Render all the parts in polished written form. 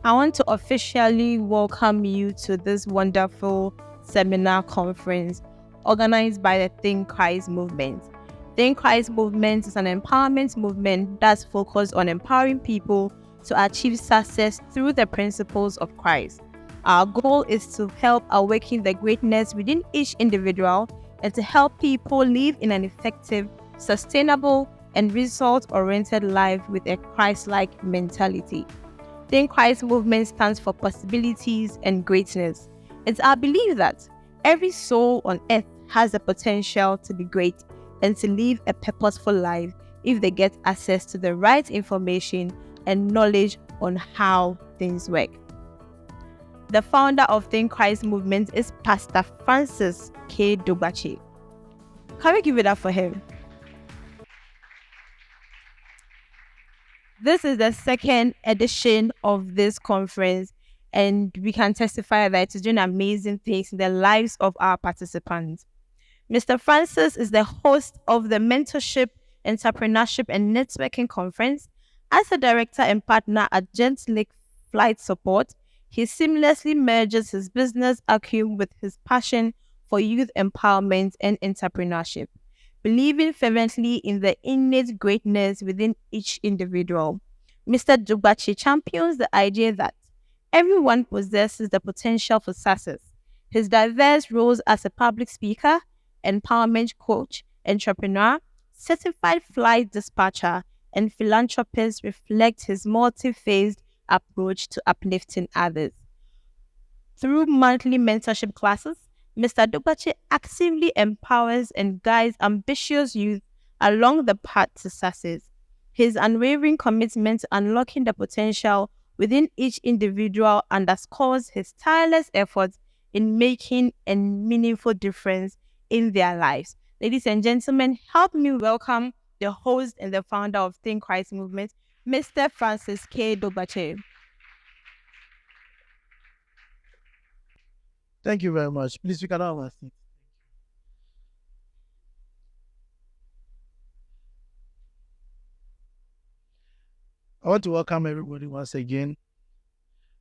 I want to officially welcome you to this wonderful seminar conference organized by the Think Christ movement. Think Christ movement is an empowerment movement that's focused on empowering people to achieve success through the principles of Christ. Our goal is to help awaken the greatness within each individual and to help people live in an effective, sustainable, and result-oriented life with a Christ-like mentality. Think Christ movement stands for possibilities and greatness. It's our belief that every soul on earth has the potential to be great and to live a purposeful life if they get access to the right information and knowledge on how things work. The founder of Think Christ movement is Pastor Francis K. Dogbachi. Can we give it up for him? This is the second edition of this conference, and we can testify that it is doing amazing things in the lives of our participants. Mr. Francis is the host of the Mentorship, Entrepreneurship, and Networking Conference. As a director and partner at Gentleak Flight Support, he seamlessly merges his business acumen with his passion for youth empowerment and entrepreneurship, believing fervently in the innate greatness within each individual. Mr. Dugbachi champions the idea that everyone possesses the potential for success. His diverse roles as a public speaker, empowerment coach, entrepreneur, certified flight dispatcher, and philanthropist reflect his multi-phased approach to uplifting others. Through monthly mentorship classes, Mr. Dugbachi actively empowers and guides ambitious youth along the path to success. His unwavering commitment to unlocking the potential within each individual underscores his tireless efforts in making a meaningful difference in their lives. Ladies and gentlemen, help me welcome the host and the founder of Think Christ movement, Mr. Francis K. Dogbachi. Thank you very much. Please, we can have a seat. I want to welcome everybody once again,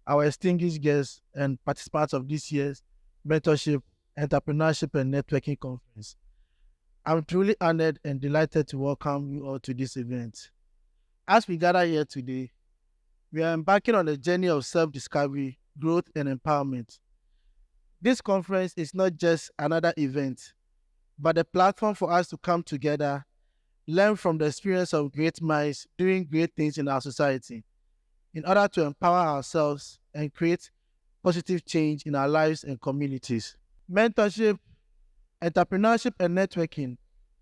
our distinguished guests and participants of this year's Mentorship, Entrepreneurship, and Networking Conference. I'm truly honored and delighted to welcome you all to this event. As we gather here today, we are embarking on a journey of self-discovery, growth, and empowerment. This conference is not just another event, but a platform for us to come together, learn from the experience of great minds doing great things in our society, in order to empower ourselves and create positive change in our lives and communities. Mentorship, entrepreneurship, and networking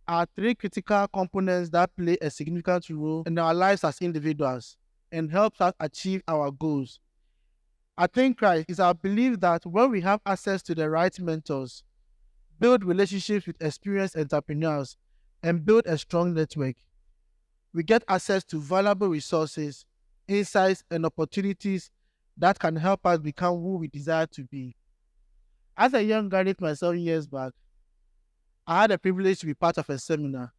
are three critical components that play a significant role in our lives as individuals and help us achieve our goals. I think Christ is our belief that when we have access to the right mentors, build relationships with experienced entrepreneurs, and build a strong network, we get access to valuable resources, insights, and opportunities that can help us become who we desire to be. As a young graduate myself years back, I had the privilege to be part of a seminar.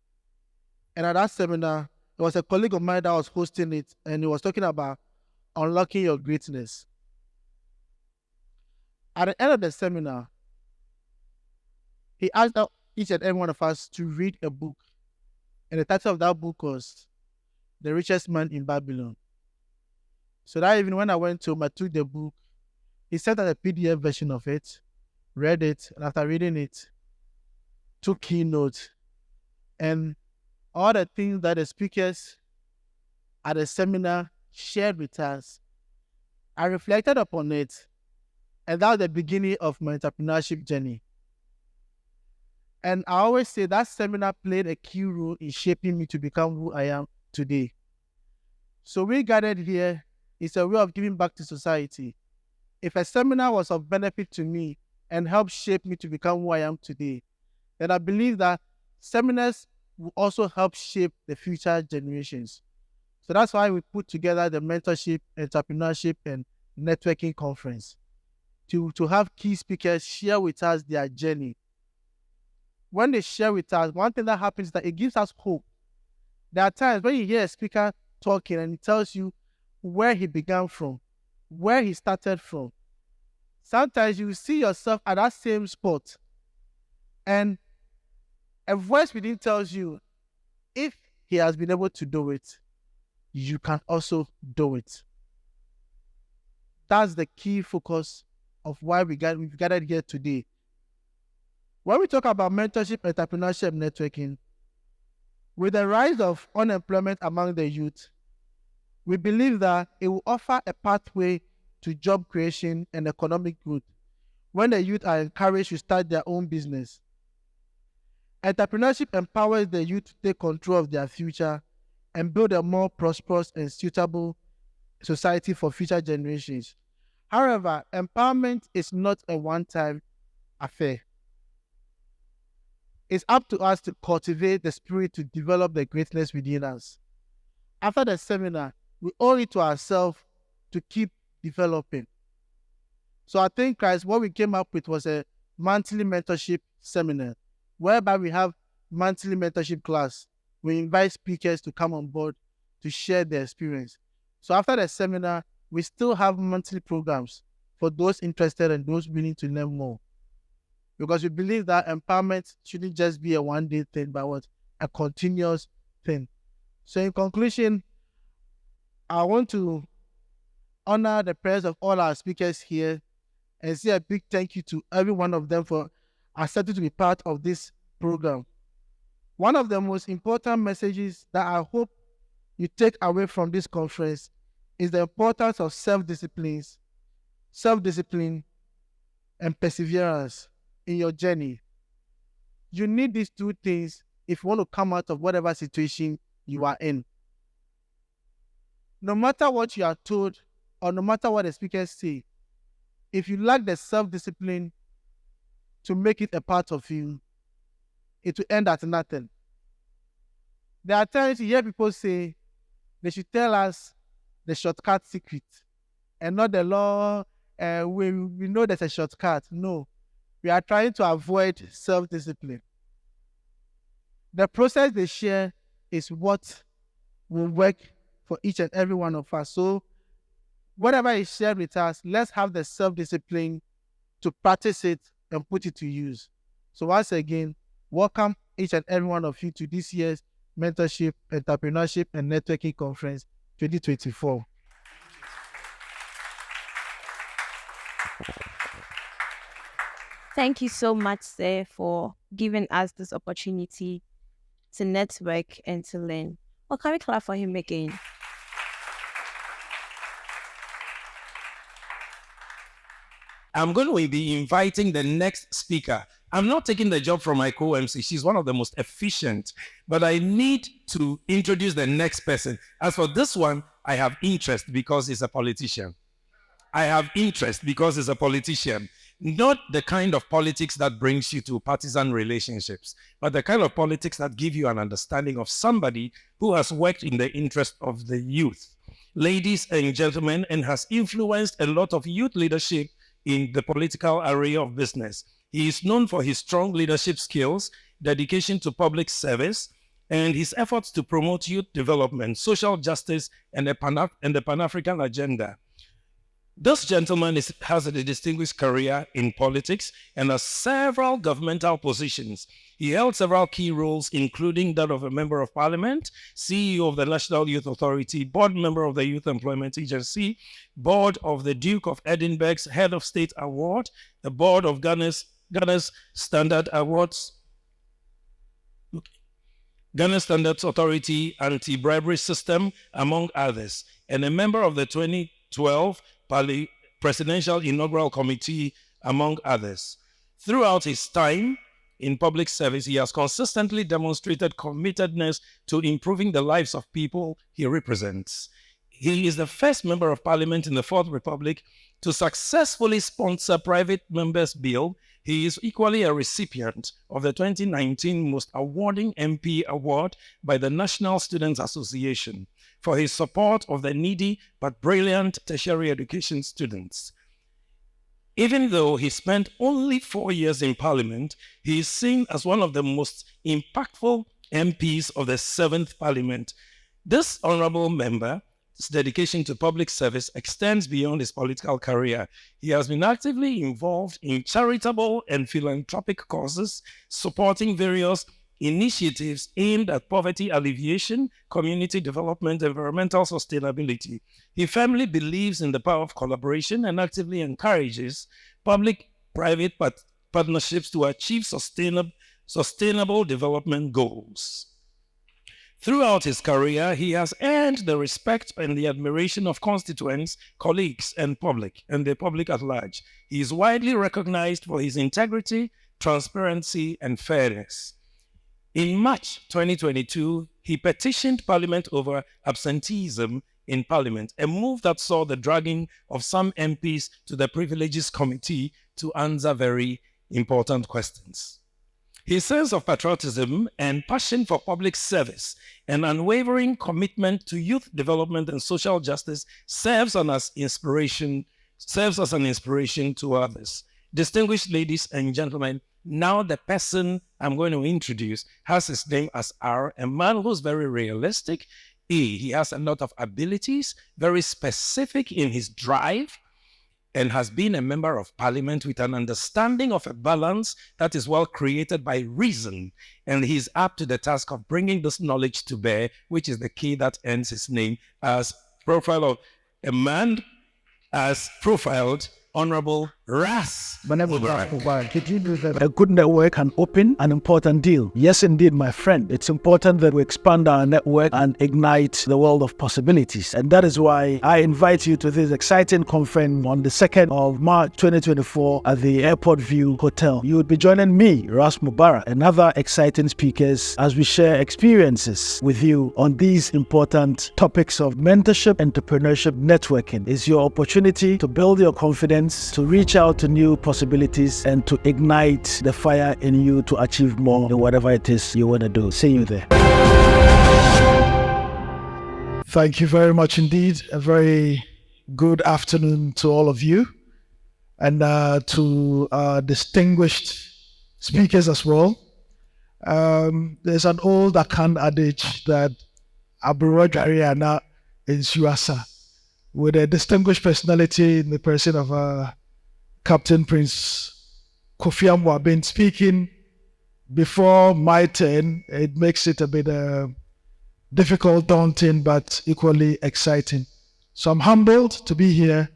And at that seminar, there was a colleague of mine that was hosting it, and he was talking about unlocking your greatness. At the end of the seminar, he asked each and every one of us to read a book. And the title of that book was The Richest Man in Babylon. So that evening when I went home, I took the book. He sent out a PDF version of it, read it, and after reading it, took keynotes. And all the things that the speakers at the seminar shared with us, I reflected upon it. And that was the beginning of my entrepreneurship journey. And I always say that seminar played a key role in shaping me to become who I am today. So we gathered here is a way of giving back to society. If a seminar was of benefit to me and helped shape me to become who I am today, then I believe that seminars will also help shape the future generations. So that's why we put together the Mentorship, Entrepreneurship, and Networking Conference to have key speakers share with us their journey. When they share with us, one thing that happens is that it gives us hope. There are times when you hear a speaker talking and he tells you where he began from, where he started from. Sometimes you see yourself at that same spot, and a voice within tells you, if he has been able to do it, you can also do it. That's the key focus of why we've gathered here today. When we talk about mentorship, entrepreneurship, networking, with the rise of unemployment among the youth, we believe that it will offer a pathway to job creation and economic growth when the youth are encouraged to start their own business. Entrepreneurship empowers the youth to take control of their future and build a more prosperous and suitable society for future generations. However, empowerment is not a one-time affair. It's up to us to cultivate the spirit to develop the greatness within us. After the seminar, we owe it to ourselves to keep developing. So I think, guys, what we came up with was a monthly mentorship seminar, whereby we have monthly mentorship class. We invite speakers to come on board to share their experience. So after the seminar, we still have monthly programs for those interested and those willing to learn more. Because we believe that empowerment shouldn't just be a one-day thing, but a continuous thing. So in conclusion, I want to honor the prayers of all our speakers here and say a big thank you to every one of them for accepting to be part of this program. One of the most important messages that I hope you take away from this conference is the importance of self-discipline, and perseverance in your journey. You need these two things if you want to come out of whatever situation you are in. No matter what you are told or no matter what the speakers say, if you lack the self-discipline to make it a part of you, it will end at nothing. There are times you hear people say they should tell us the shortcut secret and not the law. We know there's a shortcut. No, we are trying to avoid self-discipline. The process they share is what will work for each and every one of us. So whatever is shared with us, let's have the self-discipline to practice it and put it to use. So once again, welcome each and every one of you to this year's Mentorship, Entrepreneurship, and Networking Conference 2024. Thank you so much, sir, for giving us this opportunity to network and to learn. Well, can we clap for him again? I'm going to be inviting the next speaker. I'm not taking the job from my co-MC. She's one of the most efficient, but I need to introduce the next person. As for this one, I have interest because he's a politician. I have interest because he's a politician. Not the kind of politics that brings you to partisan relationships, but the kind of politics that give you an understanding of somebody who has worked in the interest of the youth. Ladies and gentlemen, and has influenced a lot of youth leadership in the political area of business. He is known for his strong leadership skills, dedication to public service, and his efforts to promote youth development, social justice, and the Pan-African agenda. This gentleman has a distinguished career in politics and has several governmental positions. He held several key roles, including that of a member of parliament, CEO of the National Youth Authority, board member of the Youth Employment Agency, board of the Duke of Edinburgh's Head of State Award, the board of Ghana's Standard Awards, Ghana Standards Authority Anti-Bribery System, among others, and a member of the 2012 Presidential Inaugural Committee, among others. Throughout his time in public service, he has consistently demonstrated committedness to improving the lives of people he represents. He is the first member of parliament in the Fourth Republic to successfully sponsor private members' bill. He is equally a recipient of the 2019 Most Awarding MP Award by the National Students Association for his support of the needy but brilliant tertiary education students. Even though he spent only 4 years in Parliament, he is seen as one of the most impactful MPs of the 7th Parliament. This honorable member dedication to public service extends beyond his political career. He has been actively involved in charitable and philanthropic causes, supporting various initiatives aimed at poverty alleviation, community development, environmental sustainability. He firmly believes in the power of collaboration and actively encourages public-private partnerships to achieve sustainable development goals. Throughout his career, he has earned the respect and the admiration of constituents, colleagues, and the public at large. He is widely recognized for his integrity, transparency, and fairness. In March 2022, he petitioned Parliament over absenteeism in Parliament, a move that saw the dragging of some MPs to the Privileges Committee to answer very important questions. His sense of patriotism and passion for public service and unwavering commitment to youth development and social justice serves as an inspiration to others. Distinguished ladies and gentlemen, now the person I'm going to introduce has his name as R, a man who's very realistic. He has a lot of abilities, very specific in his drive, and has been a member of parliament with an understanding of a balance that is well created by reason. And he's up to the task of bringing this knowledge to bear, which is the key that earns his name as profile of a man as profiled Honorable Ras Mubarak. Did you do that? A good network can open an important deal. Yes, indeed, my friend. It's important that we expand our network and ignite the world of possibilities. And that is why I invite you to this exciting conference on the 2nd of March 2024 at the Airport View Hotel. You would be joining me, Ras Mubarak, and other exciting speakers as we share experiences with you on these important topics of mentorship, entrepreneurship, networking. It's your opportunity to build your confidence, to reach out to new possibilities, and to ignite the fire in you to achieve more in whatever it is you want to do. See you there. Thank you very much indeed. A very good afternoon to all of you, and to distinguished speakers as well. There's an old Akan adage that Aburojariana in Suasa, with a distinguished personality in the person of Captain Prince Kofi Amwabin speaking before my turn. It makes it a bit difficult, daunting, but equally exciting. So I'm humbled to be here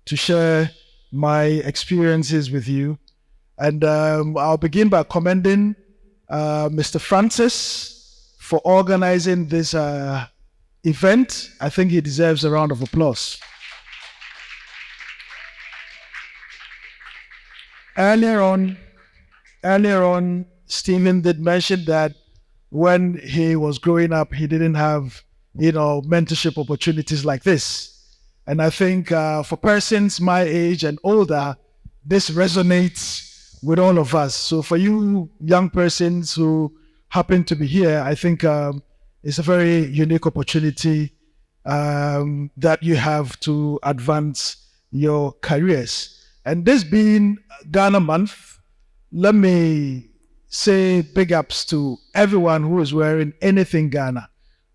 to share my experiences with you. And I'll begin by commending Mr. Francis for organizing this event. I think he deserves a round of applause. Earlier on, Stephen did mention that when he was growing up, he didn't have, mentorship opportunities like this. And I think for persons my age and older, this resonates with all of us. So for you young persons who happen to be here, I think it's a very unique opportunity that you have to advance your careers. And this being Ghana Month, let me say big ups to everyone who is wearing anything Ghana.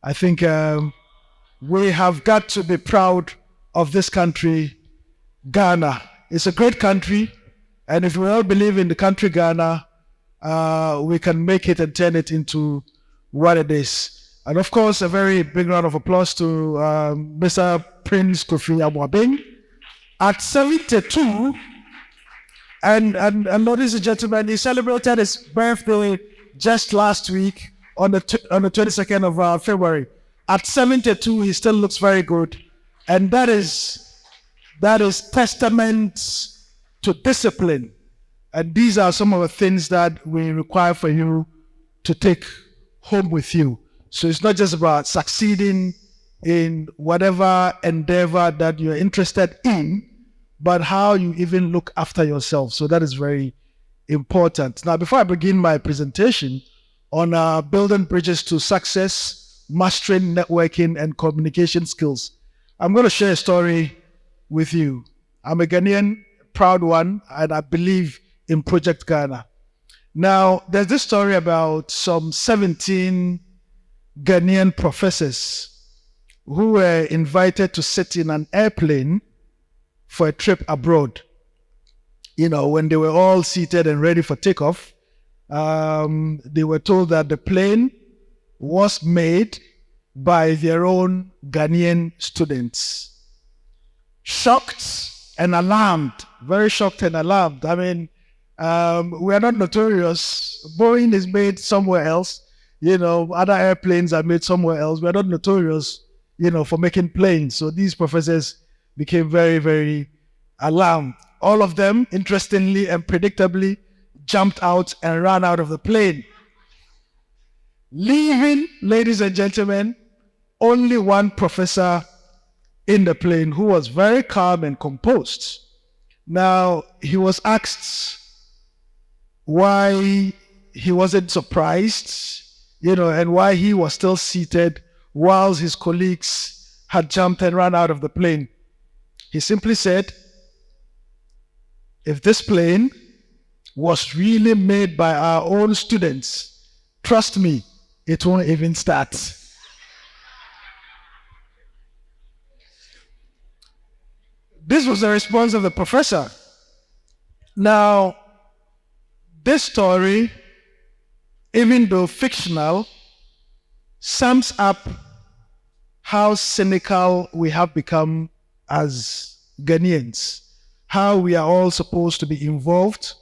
I think we have got to be proud of this country, Ghana. It's a great country, and if we all believe in the country Ghana, we can make it and turn it into what it is. And of course, a very big round of applause to Mr. Prince Kofi Amwabin at 72. And ladies and gentlemen, he celebrated his birthday just last week on the 22nd of February. At 72, he still looks very good. And that is testament to discipline. And these are some of the things that we require for you to take home with you. So it's not just about succeeding in whatever endeavor that you're interested in, but how you even look after yourself. So that is very important. Now, before I begin my presentation on building bridges to success, mastering networking and communication skills, I'm going to share a story with you. I'm a Ghanaian, proud one, and I believe in Project Ghana. Now, there's this story about some 17 Ghanaian professors who were invited to sit in an airplane for a trip abroad. When they were all seated and ready for takeoff, they were told that the plane was made by their own Ghanaian students. Shocked and alarmed, very shocked and alarmed. I mean, we are not notorious. Boeing is made somewhere else. Other airplanes are made somewhere else. We are not notorious, for making planes. So these professors became very, very alarmed. All of them, interestingly and predictably, jumped out and ran out of the plane. Leaving, ladies and gentlemen, only one professor in the plane who was very calm and composed. Now, he was asked why he wasn't surprised, and why he was still seated whilst his colleagues had jumped and ran out of the plane. He simply said, if this plane was really made by our own students, trust me, it won't even start. This was the response of the professor. Now, this story, even though fictional, sums up how cynical we have become as Ghanaians, how we are all supposed to be involved,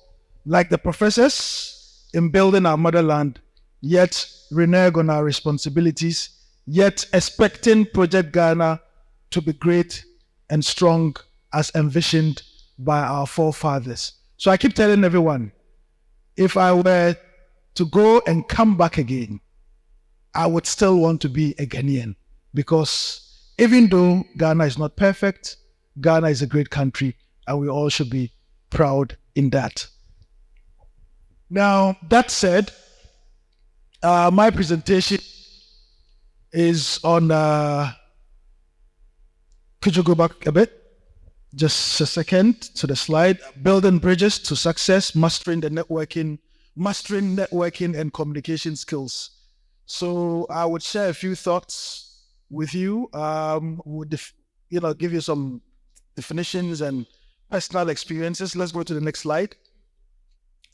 like the professors, in building our motherland, yet renege on our responsibilities, yet expecting Project Ghana to be great and strong as envisioned by our forefathers. So I keep telling everyone, if I were to go and come back again, I would still want to be a Ghanaian, because even though Ghana is not perfect, Ghana is a great country, and we all should be proud in that. Now, that said, my presentation is on, could you go back a bit? Just a second to the slide. Building bridges to success, mastering networking and communication skills. So I would share a few thoughts with you. Give you some definitions and personal experiences. Let's go to the next slide.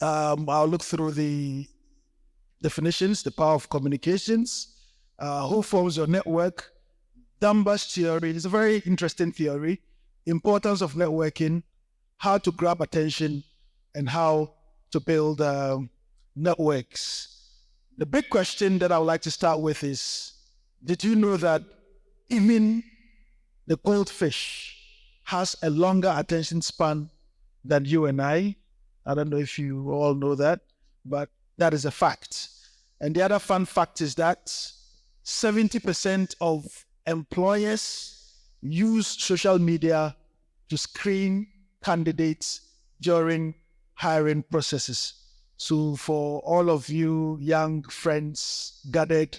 I'll look through the definitions, the power of communications, who forms your network, Dunbar's theory. It's a very interesting theory. Importance of networking, how to grab attention, and how to build networks. The big question that I would like to start with is, did you know that even the goldfish has a longer attention span than you and I? I don't know if you all know that, but that is a fact. And the other fun fact is that 70% of employers use social media to screen candidates during hiring processes. So for all of you young friends gathered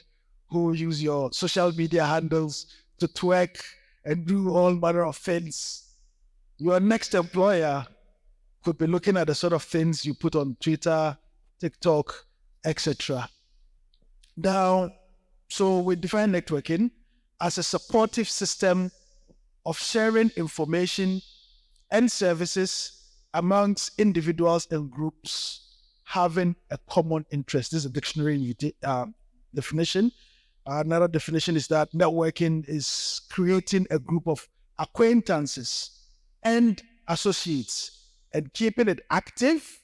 who use your social media handles to twerk and do all manner of things, your next employer could be looking at the sort of things you put on Twitter, TikTok, etc. Now, so we define networking as a supportive system of sharing information and services amongst individuals and groups having a common interest. This is a dictionary definition. Another definition is that networking is creating a group of acquaintances and associates and keeping it active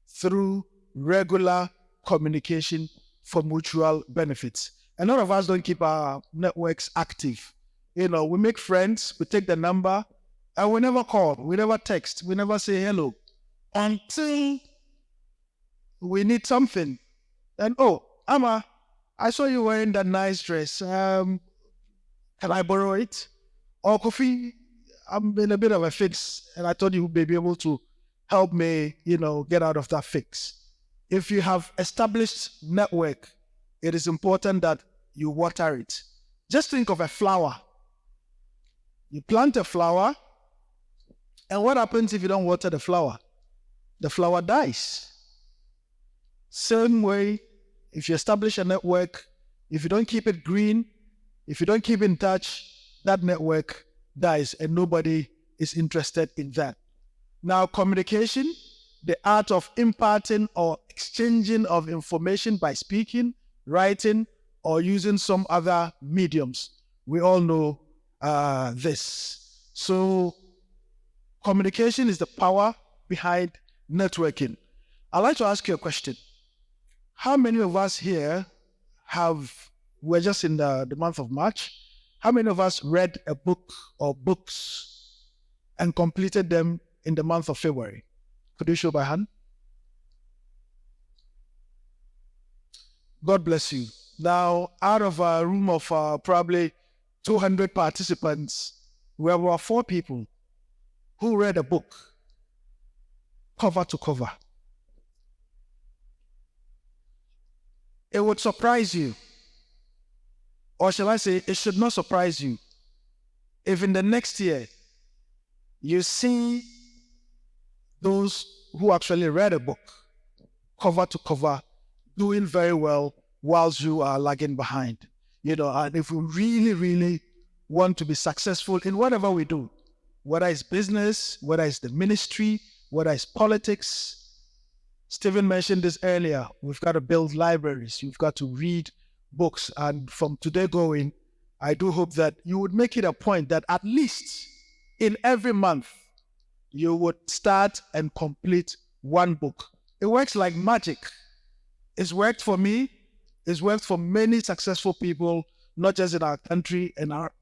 through regular communication for mutual benefits. A lot of us don't keep our networks active. We make friends, we take the number, and we never call, we never text, we never say hello until we need something. And Amma, I saw you wearing that nice dress. Can I borrow it? Or Kofi, I'm in a bit of a fix, and I thought you would be able to help me, get out of that fix. If you have established network, it is important that you water it. Just think of a flower. You plant a flower, and what happens if you don't water the flower? The flower dies. Same way, if you establish a network, if you don't keep it green, if you don't keep in touch, that network dies and nobody is interested in that. Now, communication, the art of imparting or exchanging of information by speaking, writing, or using some other mediums. We all know this. So, communication is the power behind networking. I'd like to ask you a question. How many of us here we're just in the month of March, how many of us read a book or books and completed them in the month of February? Could you show by hand? God bless you. Now, out of a room of probably 200 participants, we were 4 people who read a book cover to cover. It would surprise you, or shall I say, it should not surprise you, if in the next year you see those who actually read a book cover to cover doing very well whilst you are lagging behind. And if we really, really want to be successful in whatever we do, whether it's business, whether it's the ministry, whether it's politics, Stephen mentioned this earlier, we've got to build libraries, you've got to read books, and from today going, I do hope that you would make it a point that at least in every month, you would start and complete one book. It works like magic. It's worked for me. It's worked for many successful people, not just in our country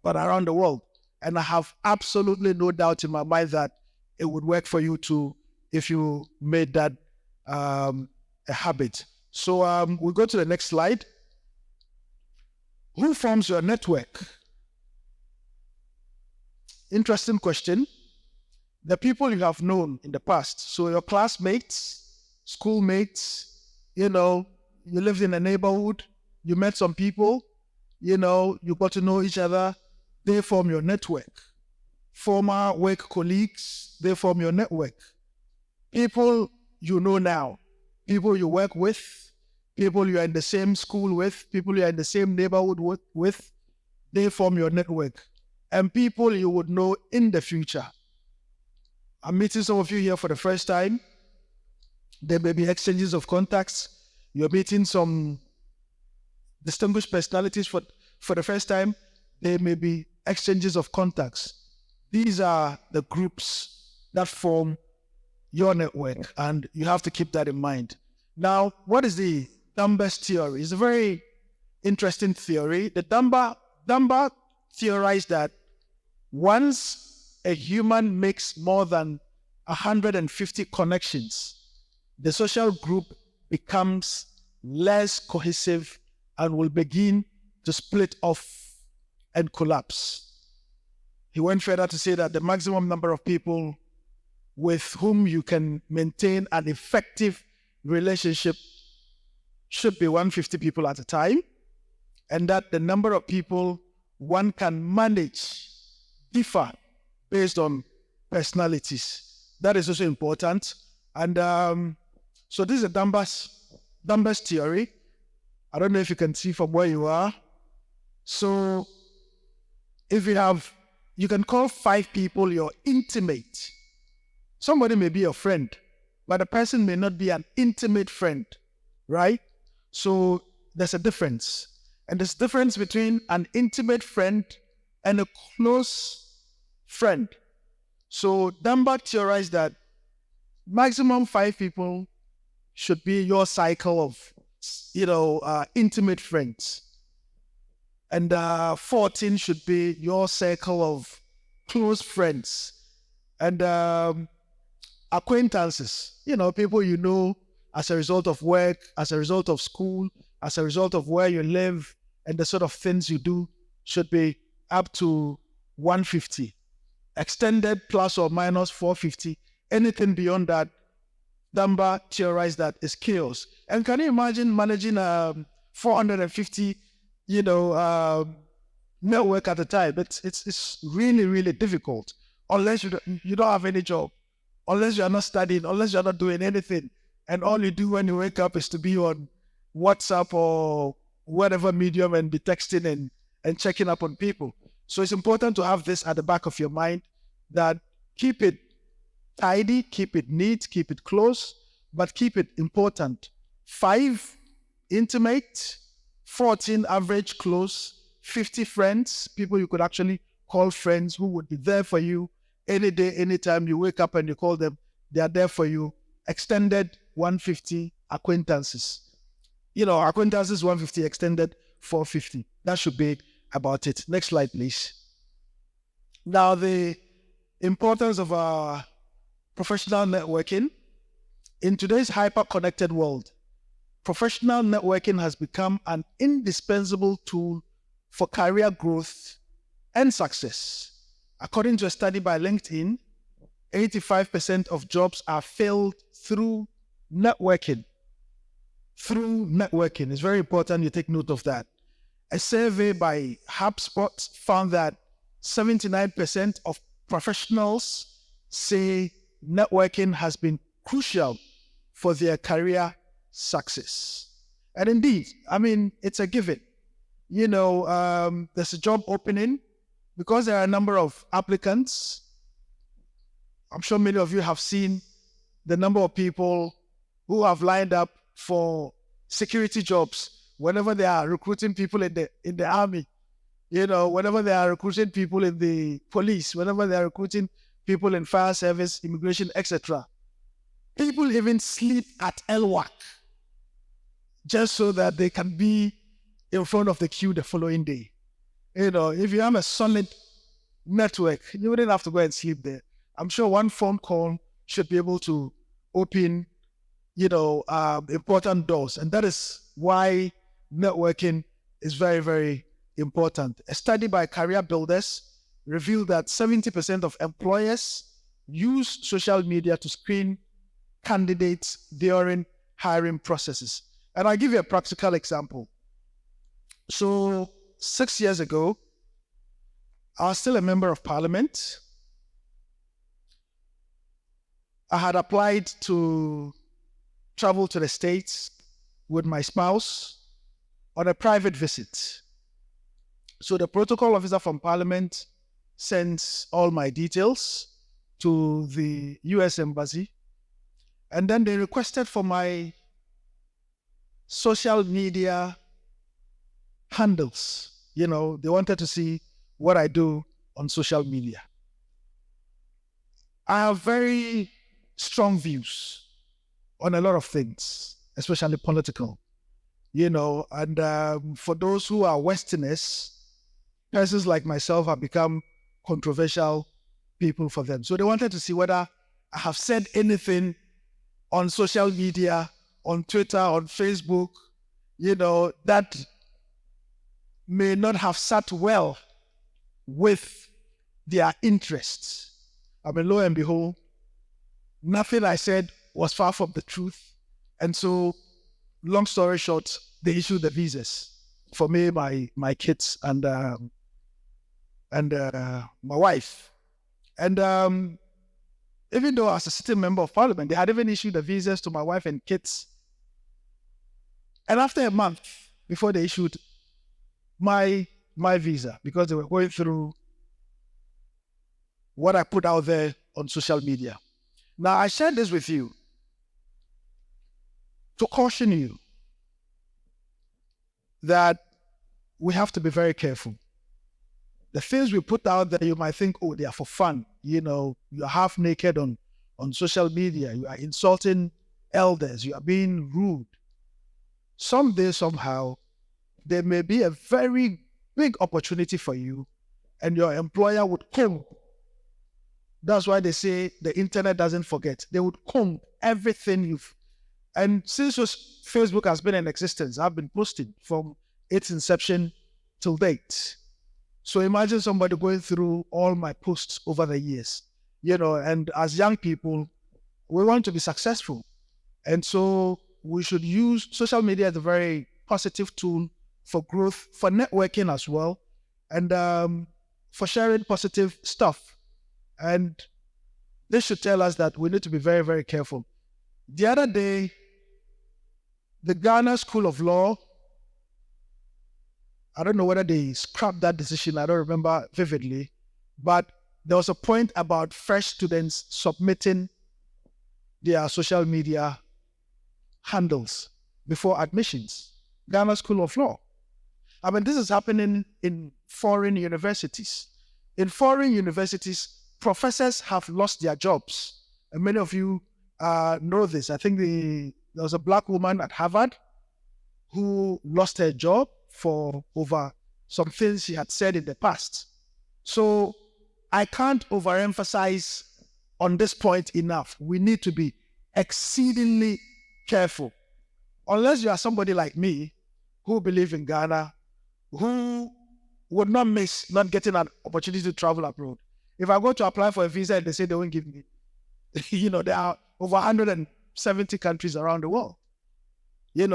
but around the world. And I have absolutely no doubt in my mind that it would work for you too if you made that a habit. So we'll go to the next slide. Who forms your network? Interesting question. The people you have known in the past. So your classmates, schoolmates, you lived in a neighborhood, you met some people, you got to know each other, they form your network. Former work colleagues, they form your network. People you know now, people you work with, people you are in the same school with, people you are in the same neighborhood with, they form your network. And people you would know in the future. I'm meeting some of you here for the first time. There may be exchanges of contacts. You're meeting some distinguished personalities for the first time. There may be exchanges of contacts. These are the groups that form your network, and you have to keep that in mind. Now, what is the Dunbar's theory? It's a very interesting theory. The Dunbar theorized that once a human makes more than 150 connections, the social group becomes less cohesive and will begin to split off and collapse. He went further to say that the maximum number of people with whom you can maintain an effective relationship should be 150 people at a time, and that the number of people one can manage differ based on personalities. That is also important. And so this is a Dunbar's theory. I don't know if you can see from where you are. So if you can call 5 people your intimate. Somebody may be your friend, but a person may not be an intimate friend, right? So there's a difference. And there's a difference between an intimate friend and a close friend. So Dunbar theorized that maximum 5 people should be your cycle of, intimate friends. And 14 should be your circle of close friends. And acquaintances, people you know as a result of work, as a result of school, as a result of where you live, and the sort of things you do should be up to 150. Extended plus or minus 450. Anything beyond that, Dunbar theorized that is chaos. And can you imagine managing 450, network at a time? It's really, really difficult unless you don't have any job, unless you're not studying, unless you're not doing anything. And all you do when you wake up is to be on WhatsApp or whatever medium and be texting and checking up on people. So it's important to have this at the back of your mind, that keep it tidy, keep it neat, keep it close, but keep it important. 5, intimate. 14, average, close. 50, friends, people you could actually call friends who would be there for you any day, anytime you wake up and you call them, they are there for you. Extended, 150, acquaintances. Acquaintances 150, extended 450. That should be about it. Next slide, please. Now, the importance of our professional networking. In today's hyper-connected world, professional networking has become an indispensable tool for career growth and success. According to a study by LinkedIn, 85% of jobs are filled through networking. Through networking. It's very important you take note of that. A survey by HubSpot found that 79% of professionals say networking has been crucial for their career success. And indeed, it's a given. There's a job opening, because there are a number of applicants. I'm sure many of you have seen the number of people who have lined up for security jobs whenever they are recruiting people in the army, whenever they are recruiting people in the police, whenever they are recruiting people in fire service, immigration, etc. People even sleep at LWAC just so that they can be in front of the queue the following day. If you have a solid network, you wouldn't have to go and sleep there. I'm sure one phone call should be able to open, important doors. And that is why networking is very, very important. A study by Career Builders revealed that 70% of employers use social media to screen candidates during hiring processes. And I'll give you a practical example. So 6 years ago, I was still a member of parliament. I had applied to travel to the States with my spouse on a private visit. So the protocol officer from parliament sent all my details to the US Embassy. And then they requested for my social media handles. They wanted to see what I do on social media. I have very strong views on a lot of things, especially political. And for those who are Westerners, persons like myself have become controversial people for them. So they wanted to see whether I have said anything on social media, on Twitter, on Facebook, that may not have sat well with their interests. Lo and behold, nothing I said was far from the truth. And so, long story short, they issued the visas for me, my kids, and my wife. And even though as a sitting member of parliament, they had even issued the visas to my wife and kids. And after a month, before they issued my visa, because they were going through what I put out there on social media. Now, I shared this with you to caution you that we have to be very careful. The things we put out there, you might think, oh, they are for fun. You're half naked on social media. You are insulting elders. You are being rude. Someday, somehow, there may be a very big opportunity for you, and your employer would comb. That's why they say the internet doesn't forget. They would comb everything you've... And since Facebook has been in existence, I've been posting from its inception till date. So imagine somebody going through all my posts over the years. And as young people, we want to be successful. And so we should use social media as a very positive tool for growth, for networking as well, and for sharing positive stuff. And this should tell us that we need to be very, very careful. The other day, the Ghana School of Law I don't know whether they scrapped that decision. I don't remember vividly, but there was a point about fresh students submitting their social media handles before admissions. Ghana School of Law. I mean, this is happening in foreign universities. In foreign universities, professors have lost their jobs. And many of you know this. I think there was a black woman at Harvard who lost her job for over some things she had said in the past. So I can't overemphasize on this point enough. We need to be exceedingly careful. Unless you are somebody like me who believe in Ghana, who would not miss not getting an opportunity to travel abroad. If I go to apply for a visa and they say they won't give me, there are over 170 countries around the world.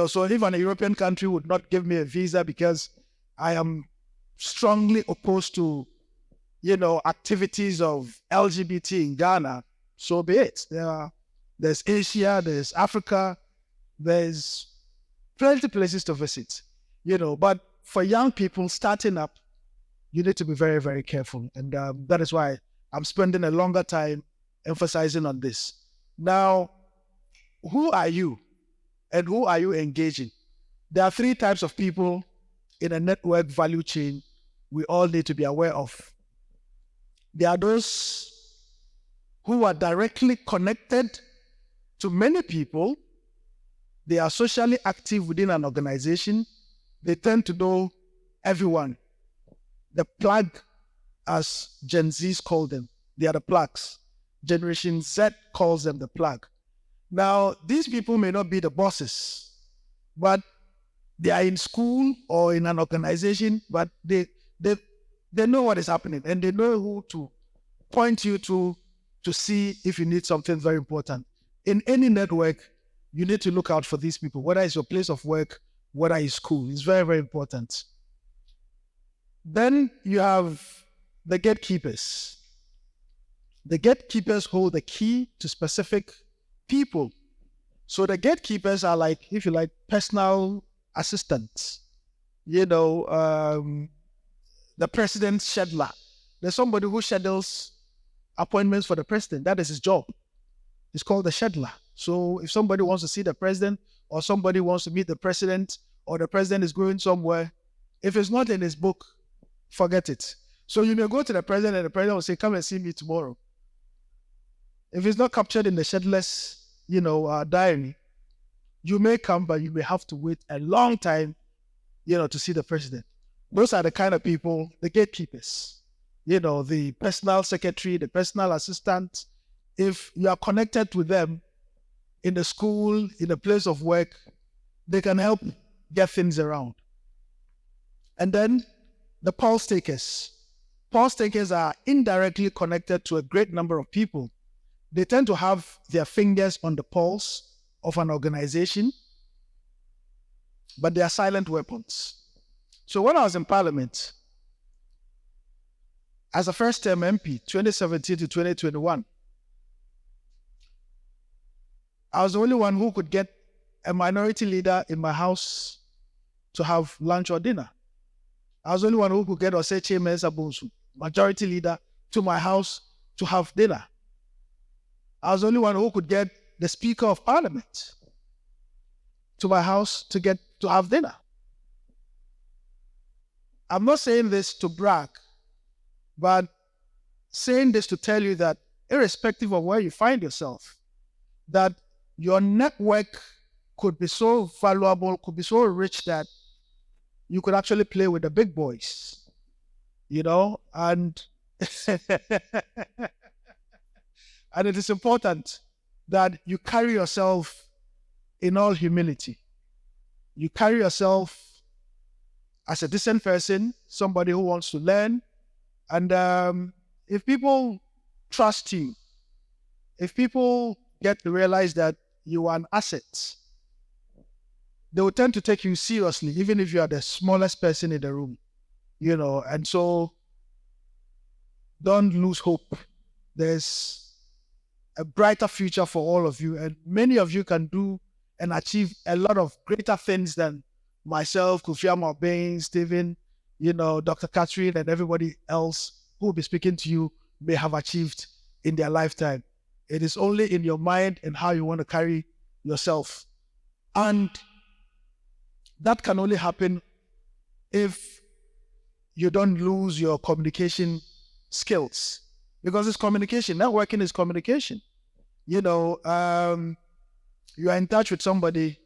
So if an European country would not give me a visa because I am strongly opposed to, activities of LGBT in Ghana, so be it. There's Asia, there's Africa, there's plenty places to visit, but for young people starting up, you need to be very, very careful. And that is why I'm spending a longer time emphasizing on this. Now, who are you and who are you engaging? There are three types of people in a network value chain we all need to be aware of. There are those who are directly connected to many people. They are socially active within an organization. They tend to know everyone. The plug, as Gen Zs call them, they are the plugs. Generation Z calls them the plug. Now, these people may not be the bosses, but they are in school or in an organization, but they know what is happening and they know who to point you to see if you need something very important. In any network, you need to look out for these people, whether it's your place of work, whether it's school. It's very, very important. Then you have the gatekeepers. The gatekeepers hold the key to specific people. So the gatekeepers are like, if you like, personal assistants. The president's scheduler. There's somebody who schedules appointments for the president. That is his job. It's called the scheduler. So if somebody wants to see the president or somebody wants to meet the president or the president is going somewhere, if it's not in his book, forget it. So you may go to the president and the president will say, come and see me tomorrow. If it's not captured in the scheduler's, diary, you may come, but you may have to wait a long time, to see the president. Those are the kind of people, the gatekeepers, the personal secretary, the personal assistant. If you are connected with them in the school, in the place of work, they can help get things around. And then the pulse takers. Pulse takers are indirectly connected to a great number of people. They tend to have their fingers on the pulse of an organization, but they are silent weapons. So when I was in Parliament, as a first-term MP, 2017 to 2021, I was the only one who could get a minority leader in my house to have lunch or dinner. I was the only one who could get Oseche Mensah Bonsu, majority leader, to my house to have dinner. I was the only one who could get the Speaker of Parliament to my house to have dinner. I'm not saying this to brag, but saying this to tell you that irrespective of where you find yourself, that your network could be so valuable, could be so rich that you could actually play with the big boys, and and it is important that you carry yourself in all humility. You carry yourself as a decent person, somebody who wants to learn. And if people trust you, if people get to realize that you are an asset, they will tend to take you seriously, even if you are the smallest person in the room, and so don't lose hope. There's a brighter future for all of you, and many of you can do and achieve a lot of greater things than myself, Kofi Amobeng, Stephen, Dr. Catherine and everybody else who will be speaking to you may have achieved in their lifetime. It is only in your mind and how you want to carry yourself. And that can only happen if you don't lose your communication skills. Because it's communication. Networking is communication. You are in touch with somebody,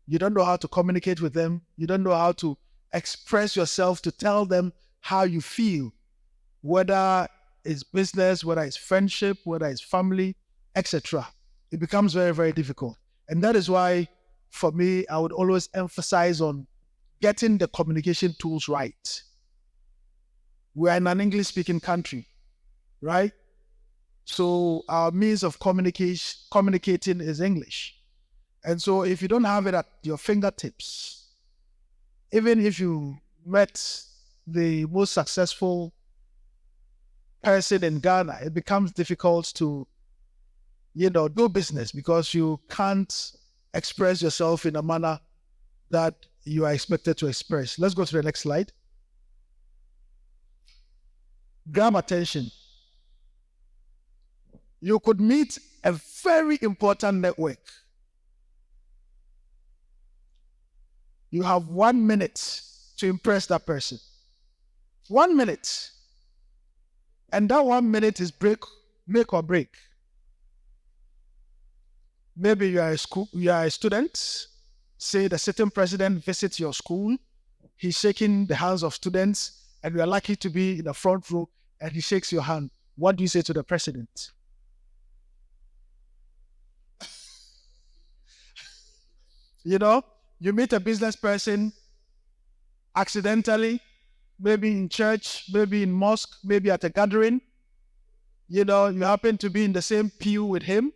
you don't know how to communicate with them, you don't know how to express yourself to tell them how you feel, whether it's business, whether it's friendship, whether it's family, etc. It becomes very, very difficult. And that is why, for me, I would always emphasize on getting the communication tools right. We are in an English-speaking country, right? So our means of communicating is English. And so if you don't have it at your fingertips, even if you met the most successful person in Ghana, it becomes difficult to, do business because you can't express yourself in a manner that you are expected to express. Let's go to the next slide. Grab attention. You could meet a very important network. You have 1 minute to impress that person. 1 minute. And that 1 minute is make or break. Maybe you are a student. Say the sitting president visits your school. He's shaking the hands of students, and you are lucky to be in the front row, and he shakes your hand. What do you say to the president? You meet a business person accidentally, maybe in church, maybe in mosque, maybe at a gathering. You happen to be in the same pew with him.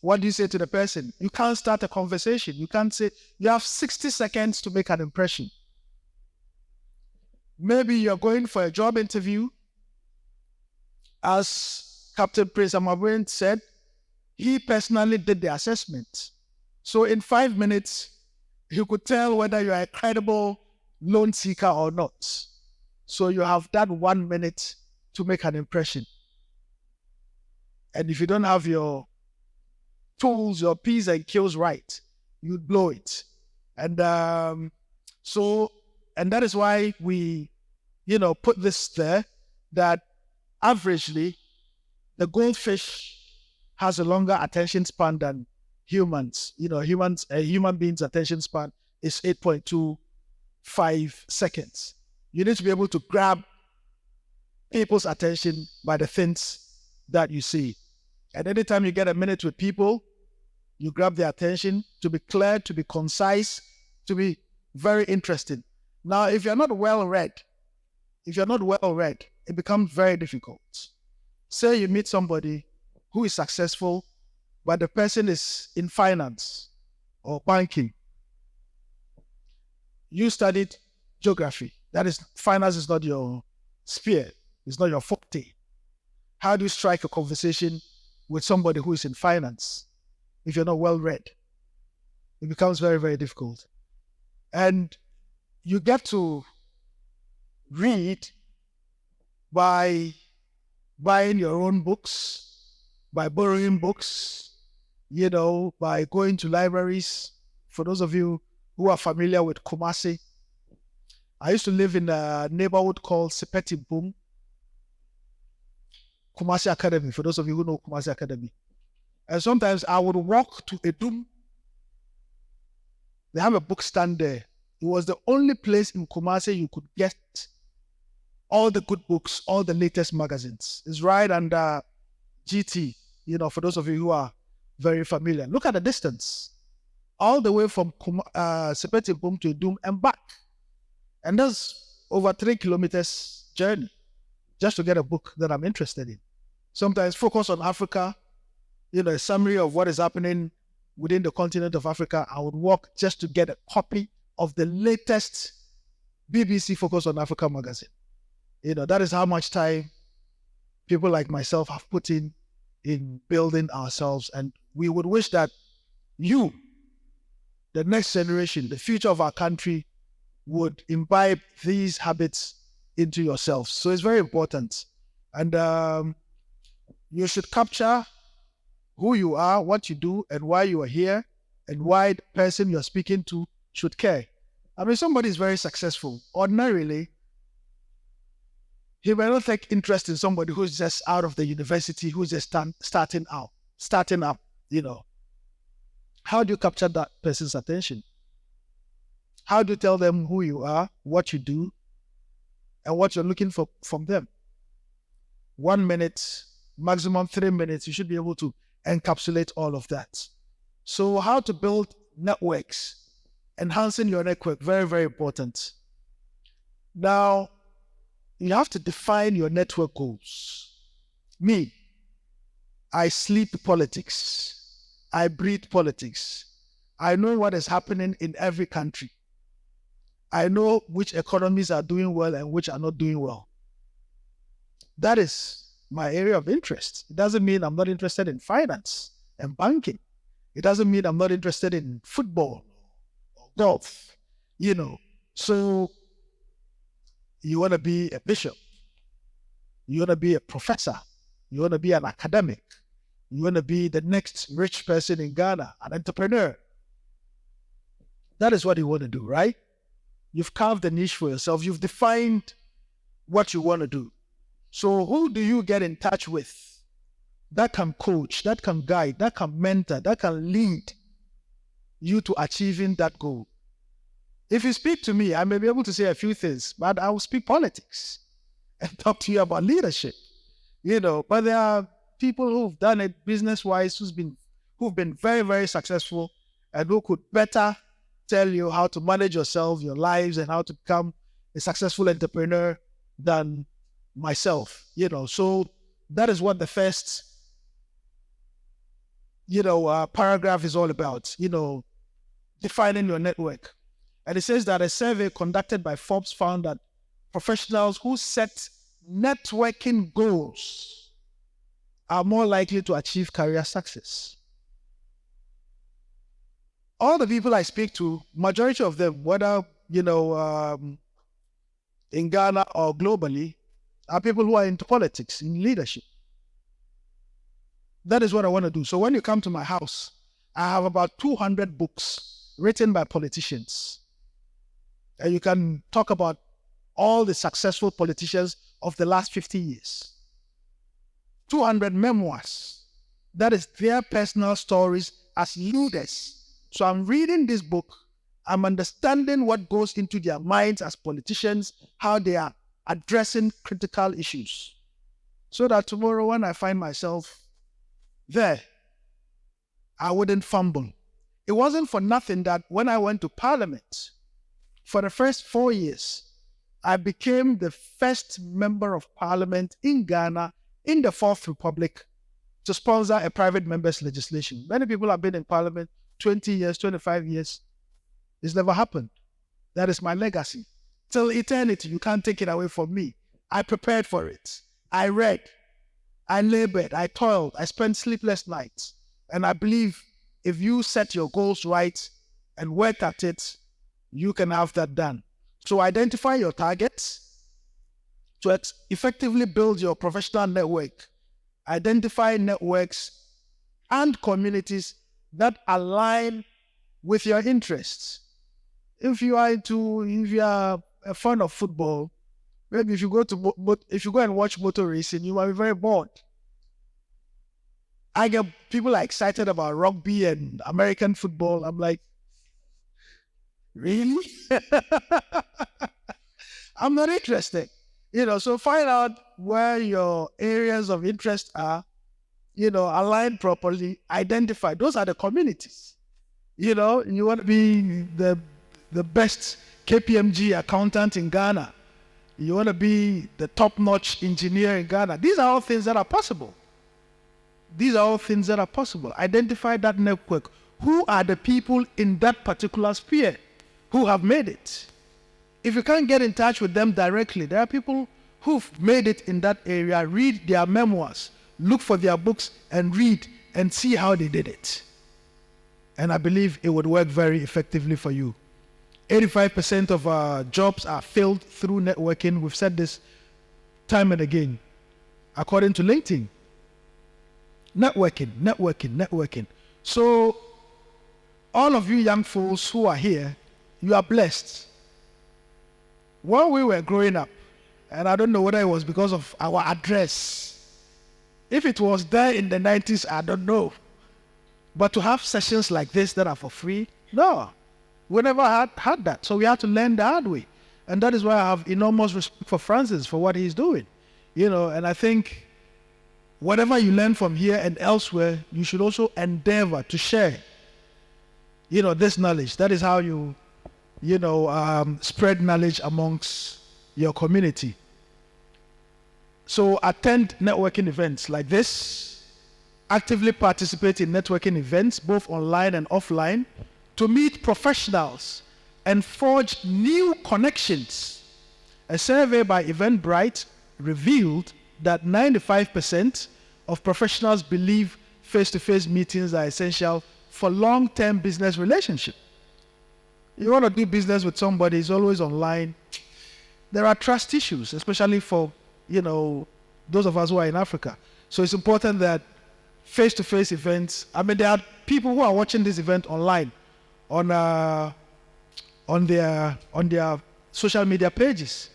What do you say to the person? You can't start a conversation. You can't say, you have 60 seconds to make an impression. Maybe you're going for a job interview. As Captain Prince Amabwin said, he personally did the assessment. So in 5 minutes, he could tell whether you are a credible loan seeker or not. So you have that 1 minute to make an impression. And if you don't have your tools, your P's and Q's right, you'd blow it. And and that is why we, put this there, that averagely, the goldfish has a longer attention span than humans. A human being's attention span is 8.25 seconds. You need to be able to grab people's attention by the things that you see. And anytime you get a minute with people, you grab their attention to be clear, to be concise, to be very interesting. Now, if you're not well read, it becomes very difficult. Say you meet somebody who is successful, but the person is in finance or banking. You studied geography. That is, finance is not your sphere. It's not your forte. How do you strike a conversation with somebody who is in finance if you're not well read? It becomes very, very difficult. And you get to read by buying your own books, by borrowing books, by going to libraries. For those of you who are familiar with Kumasi, I used to live in a neighborhood called Sepeti Boom, Kumasi Academy, for those of you who know Kumasi Academy. And sometimes I would walk to Edum. They have a book stand there. It was the only place in Kumasi you could get all the good books, all the latest magazines. It's right under GT, for those of you who are very familiar. Look at the distance. All the way from Sepeti Boom to Edum and back. And that's over 3 kilometers journey just to get a book that I'm interested in. Sometimes focus on Africa, a summary of what is happening within the continent of Africa. I would walk just to get a copy of the latest BBC Focus on Africa magazine. That is how much time people like myself have put in building ourselves. And we would wish that you, the next generation, the future of our country, would imbibe these habits into yourself. So it's very important. And you should capture who you are, what you do, and why you are here, and why the person you're speaking to should care. I mean, somebody is very successful. Ordinarily, he may not take interest in somebody who's just out of the university, who's just starting up, you know. How do you capture that person's attention? How do you tell them who you are, what you do, and what you're looking for from them? 1 minute, maximum 3 minutes, you should be able to encapsulate all of that. So how to build networks, enhancing your network, very, very important. Now, you have to define your network goals. Me, I sleep politics. I breathe politics. I know what is happening in every country. I know which economies are doing well and which are not doing well. That is my area of interest. It doesn't mean I'm not interested in finance and banking. It doesn't mean I'm not interested in football or golf, you know. So you want to be a bishop. You want to be a professor. You want to be an academic. You want to be the next rich person in Ghana, an entrepreneur. That is what you want to do, right? You've carved a niche for yourself. You've defined what you want to do. So who do you get in touch with that can coach, that can guide, that can mentor, that can lead you to achieving that goal? If you speak to me, I may be able to say a few things, but I will speak politics and talk to you about leadership, you know. But there are people who've done it business-wise, who've been very, very successful, and who could better tell you how to manage yourself, your lives, and how to become a successful entrepreneur than myself, you know. So that is what the first, paragraph is all about, defining your network. And it says that a survey conducted by Forbes found that professionals who set networking goals are more likely to achieve career success. All the people I speak to, majority of them, whether, in Ghana or globally, are people who are into politics, in leadership. That is what I want to do. So when you come to my house, I have about 200 books written by politicians. And you can talk about all the successful politicians of the last 50 years. 200 memoirs. That is their personal stories as leaders. So I'm reading this book. I'm understanding what goes into their minds as politicians, how they are addressing critical issues. So that tomorrow when I find myself there, I wouldn't fumble. It wasn't for nothing that when I went to Parliament, for the first 4 years, I became the first member of Parliament in Ghana in the Fourth Republic to sponsor a private member's legislation. Many people have been in Parliament 20 years, 25 years. It's never happened. That is my legacy. Till eternity, you can't take it away from me. I prepared for it. I read. I labored. I toiled. I spent sleepless nights. And I believe if you set your goals right and work at it, you can have that done. So identify your targets to effectively build your professional network. Identify networks and communities that align with your interests. If you are a fan of football, maybe if you go and watch motor racing, you might be very bored. I get people are excited about rugby and American football. I'm like, really? I'm not interested. So find out where your areas of interest are, align properly, identify. Those are the communities. You want to be the best KPMG accountant in Ghana. You want to be the top-notch engineer in Ghana. These are all things that are possible. Identify that network. Who are the people in that particular sphere who have made it? If you can't get in touch with them directly, there are people who've made it in that area. Read their memoirs, look for their books and read and see how they did it. And I believe it would work very effectively for you. 85% of our jobs are filled through networking. We've said this time and again. According to LinkedIn, networking. So all of you young fools who are here, you are blessed. When we were growing up, and I don't know whether it was because of our address. If it was there in the 90s, I don't know. But to have sessions like this that are for free, no. We never had that. So we had to learn the hard way. And that is why I have enormous respect for Francis, for what he's doing. And I think whatever you learn from here and elsewhere, you should also endeavor to share, this knowledge. That is how you spread knowledge amongst your community. So attend networking events like this. Actively participate in networking events, both online and offline, to meet professionals and forge new connections. A survey by Eventbrite revealed that 95% of professionals believe face-to-face meetings are essential for long-term business relationship. You want to do business with somebody who's always online. There are trust issues, especially for, those of us who are in Africa. So it's important that face-to-face events, there are people who are watching this event online on their social media pages.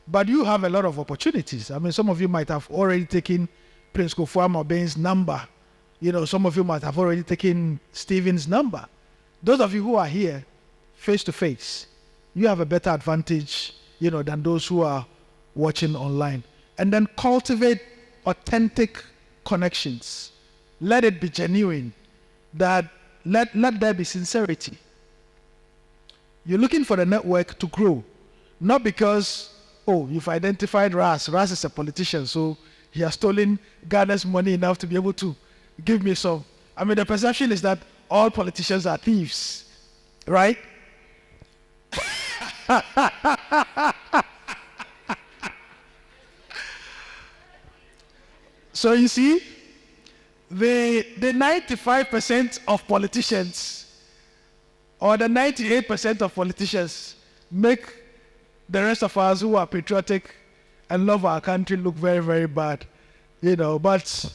But you have a lot of opportunities. Some of you might have already taken Prince Kofi Amaben's number. Some of you might have already taken Stephen's number. Those of you who are here face-to-face, you have a better advantage, than those who are watching online. And then cultivate authentic connections. Let it be genuine. Let there be sincerity. You're looking for the network to grow. Not because, you've identified Ras. Ras is a politician, so he has stolen Ghana's money enough to be able to give me some. The perception is that all politicians are thieves, right? So you see, the 95% of politicians or the 98% of politicians make the rest of us who are patriotic and love our country look very, very bad. But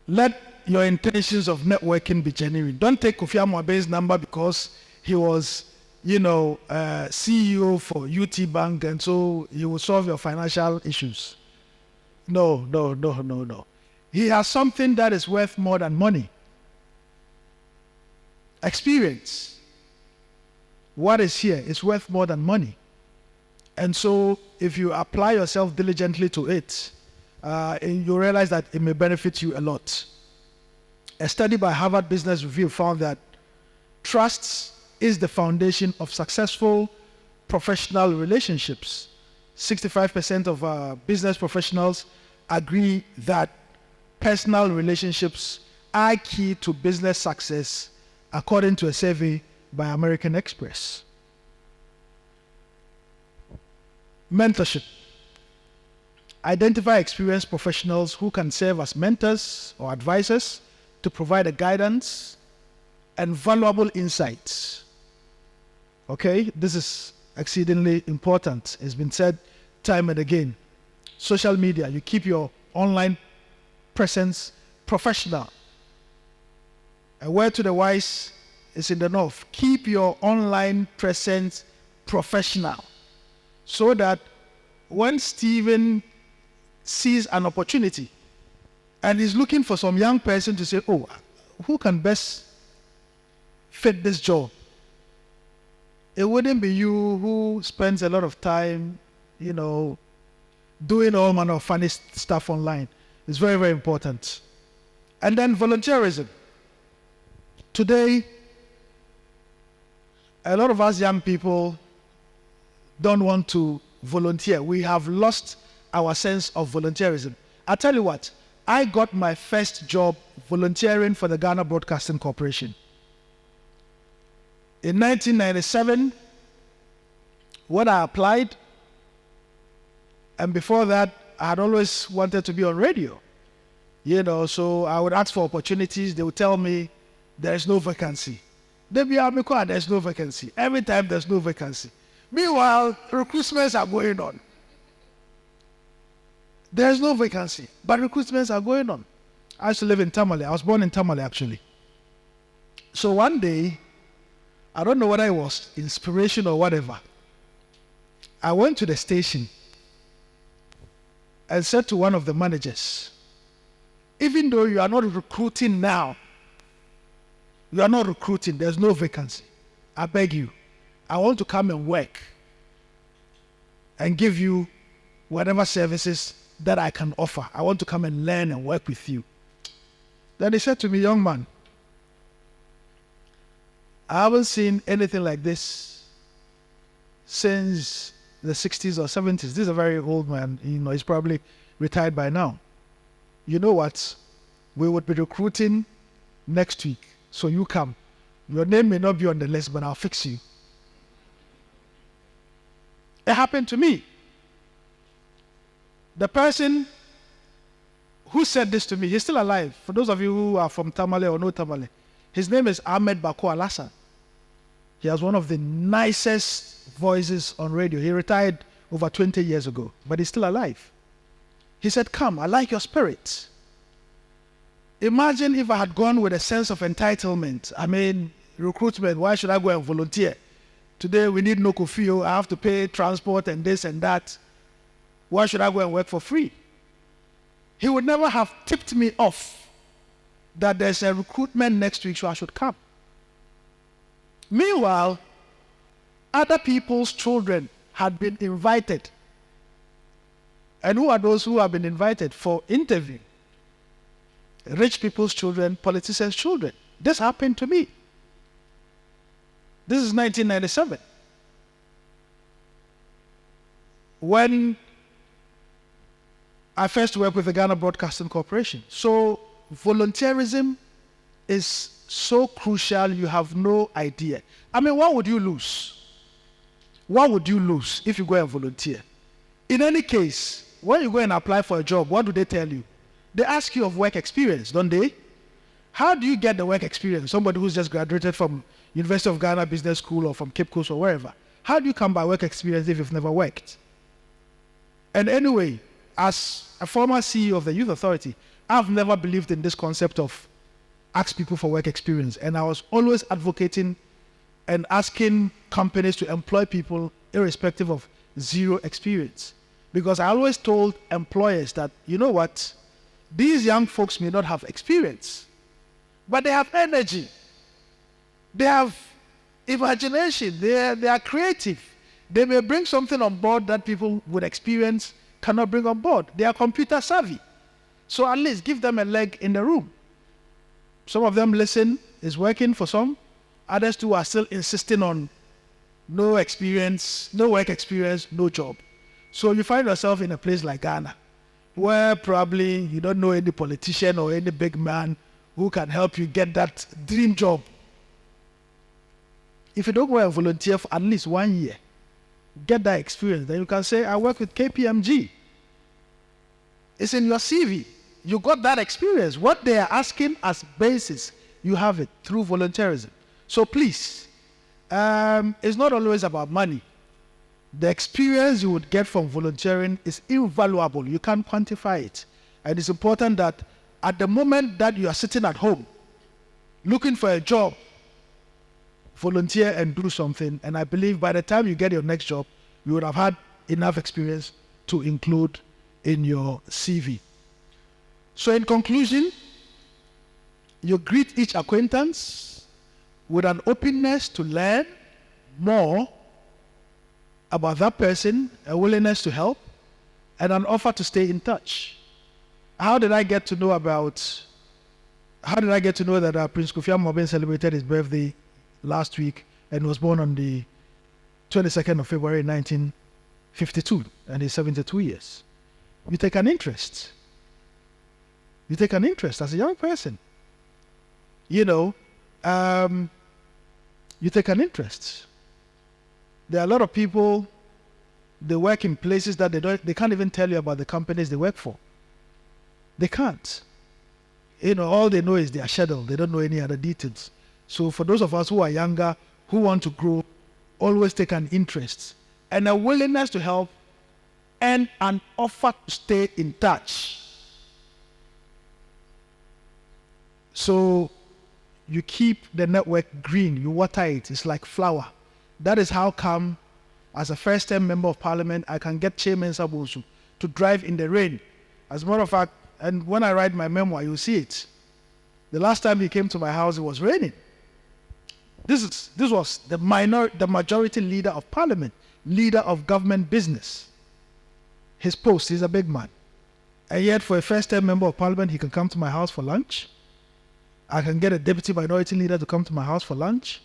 let your intentions of networking be genuine. Don't take Kofi Amaben's number because he was, CEO for UT Bank and so he will solve your financial issues. No. He has something that is worth more than money. Experience. What is here is worth more than money. And so if you apply yourself diligently to it, you realize that it may benefit you a lot. A study by Harvard Business Review found that trust is the foundation of successful professional relationships. 65% of business professionals agree that personal relationships are key to business success, according to a survey by American Express. Mentorship. Identify experienced professionals who can serve as mentors or advisors to provide a guidance and valuable insights. Okay, this is exceedingly important. It's been said time and again. Social media, you keep your online presence professional. A word to the wise is in the north. Keep your online presence professional so that when Stephen sees an opportunity and is looking for some young person to say, who can best fit this job? It wouldn't be you who spends a lot of time, doing all manner of funny stuff online. It's very, very important. And then volunteerism. Today, a lot of us young people don't want to volunteer. We have lost our sense of volunteerism. I tell you what, I got my first job volunteering for the Ghana Broadcasting Corporation. In 1997, when I applied, and before that, I had always wanted to be on radio. So I would ask for opportunities. They would tell me there is no vacancy. There's no vacancy. Every time there's no vacancy. Meanwhile, recruitments are going on. There's no vacancy, but recruitments are going on. I used to live in Tamale. I was born in Tamale, actually. So one day, I don't know whether it was inspiration or whatever, I went to the station and said to one of the managers, even though you are not recruiting now, you are not recruiting, there's no vacancy. I beg you, I want to come and work and give you whatever services that I can offer. I want to come and learn and work with you. Then he said to me, young man, I haven't seen anything like this since the 60s or 70s. This is a very old man. He's probably retired by now. You know what? We would be recruiting next week. So you come. Your name may not be on the list, but I'll fix you. It happened to me. The person who said this to me, he's still alive. For those of you who are from Tamale or know Tamale, his name is Ahmed Bako Alasan. He has one of the nicest voices on radio. He retired over 20 years ago, but he's still alive. He said, come, I like your spirit. Imagine if I had gone with a sense of entitlement. I mean, recruitment, why should I go and volunteer? Today we need no kofio, I have to pay transport and this and that. Why should I go and work for free? He would never have tipped me off that there's a recruitment next week, so I should come. Meanwhile, other people's children had been invited. And who are those who have been invited for interview? Rich people's children, politicians' children. This happened to me. This is 1997. When I first worked with the Ghana Broadcasting Corporation. So volunteerism is so crucial, you have no idea. I mean, what would you lose? What would you lose if you go and volunteer? In any case, when you go and apply for a job, what do they tell you? They ask you of work experience, don't they? How do you get the work experience? Somebody who's just graduated from University of Ghana Business School or from Cape Coast or wherever. How do you come by work experience if you've never worked? And anyway, as a former CEO of the Youth Authority, I've never believed in this concept of ask people for work experience. And I was always advocating and asking companies to employ people irrespective of zero experience. Because I always told employers that, you know what, these young folks may not have experience, but they have energy. They have imagination. They are creative. They may bring something on board that people with experience cannot bring on board. They are computer savvy. So at least give them a leg in the room. Some of them listen, it's working for some. Others too are still insisting on no experience, no work experience, no job. So you find yourself in a place like Ghana, where probably you don't know any politician or any big man who can help you get that dream job. If you don't go and volunteer for at least 1 year, get that experience, then you can say, I work with KPMG. It's in your CV. You got that experience. What they are asking as basis, you have it through volunteerism. So please, it's not always about money. The experience you would get from volunteering is invaluable. You can't quantify it. And it's important that at the moment that you are sitting at home, looking for a job, volunteer and do something. And I believe by the time you get your next job, you would have had enough experience to include in your CV. So in conclusion, you greet each acquaintance with an openness to learn more about that person, a willingness to help, and an offer to stay in touch. How did I get to know that Prince Kofi Amobin celebrated his birthday last week and was born on the 22nd of February 1952, and he's 72 years. You take an interest. You take an interest as a young person. You take an interest. There are a lot of people, they work in places that they can't even tell you about the companies they work for. They can't. All they know is their schedule. They don't know any other details. So for those of us who are younger, who want to grow, always take an interest and a willingness to help and an offer to stay in touch. So you keep the network green, you water it, it's like flower. That is how come, as a first-time member of parliament, I can get Chairman Sabosu to drive in the rain. As a matter of fact, and when I write my memoir, you'll see it. The last time he came to my house, it was raining. This was the majority leader of parliament, leader of government business. His post, he's a big man. And yet, for a first-time member of parliament, he can come to my house for lunch. I can get a deputy minority leader to come to my house for lunch.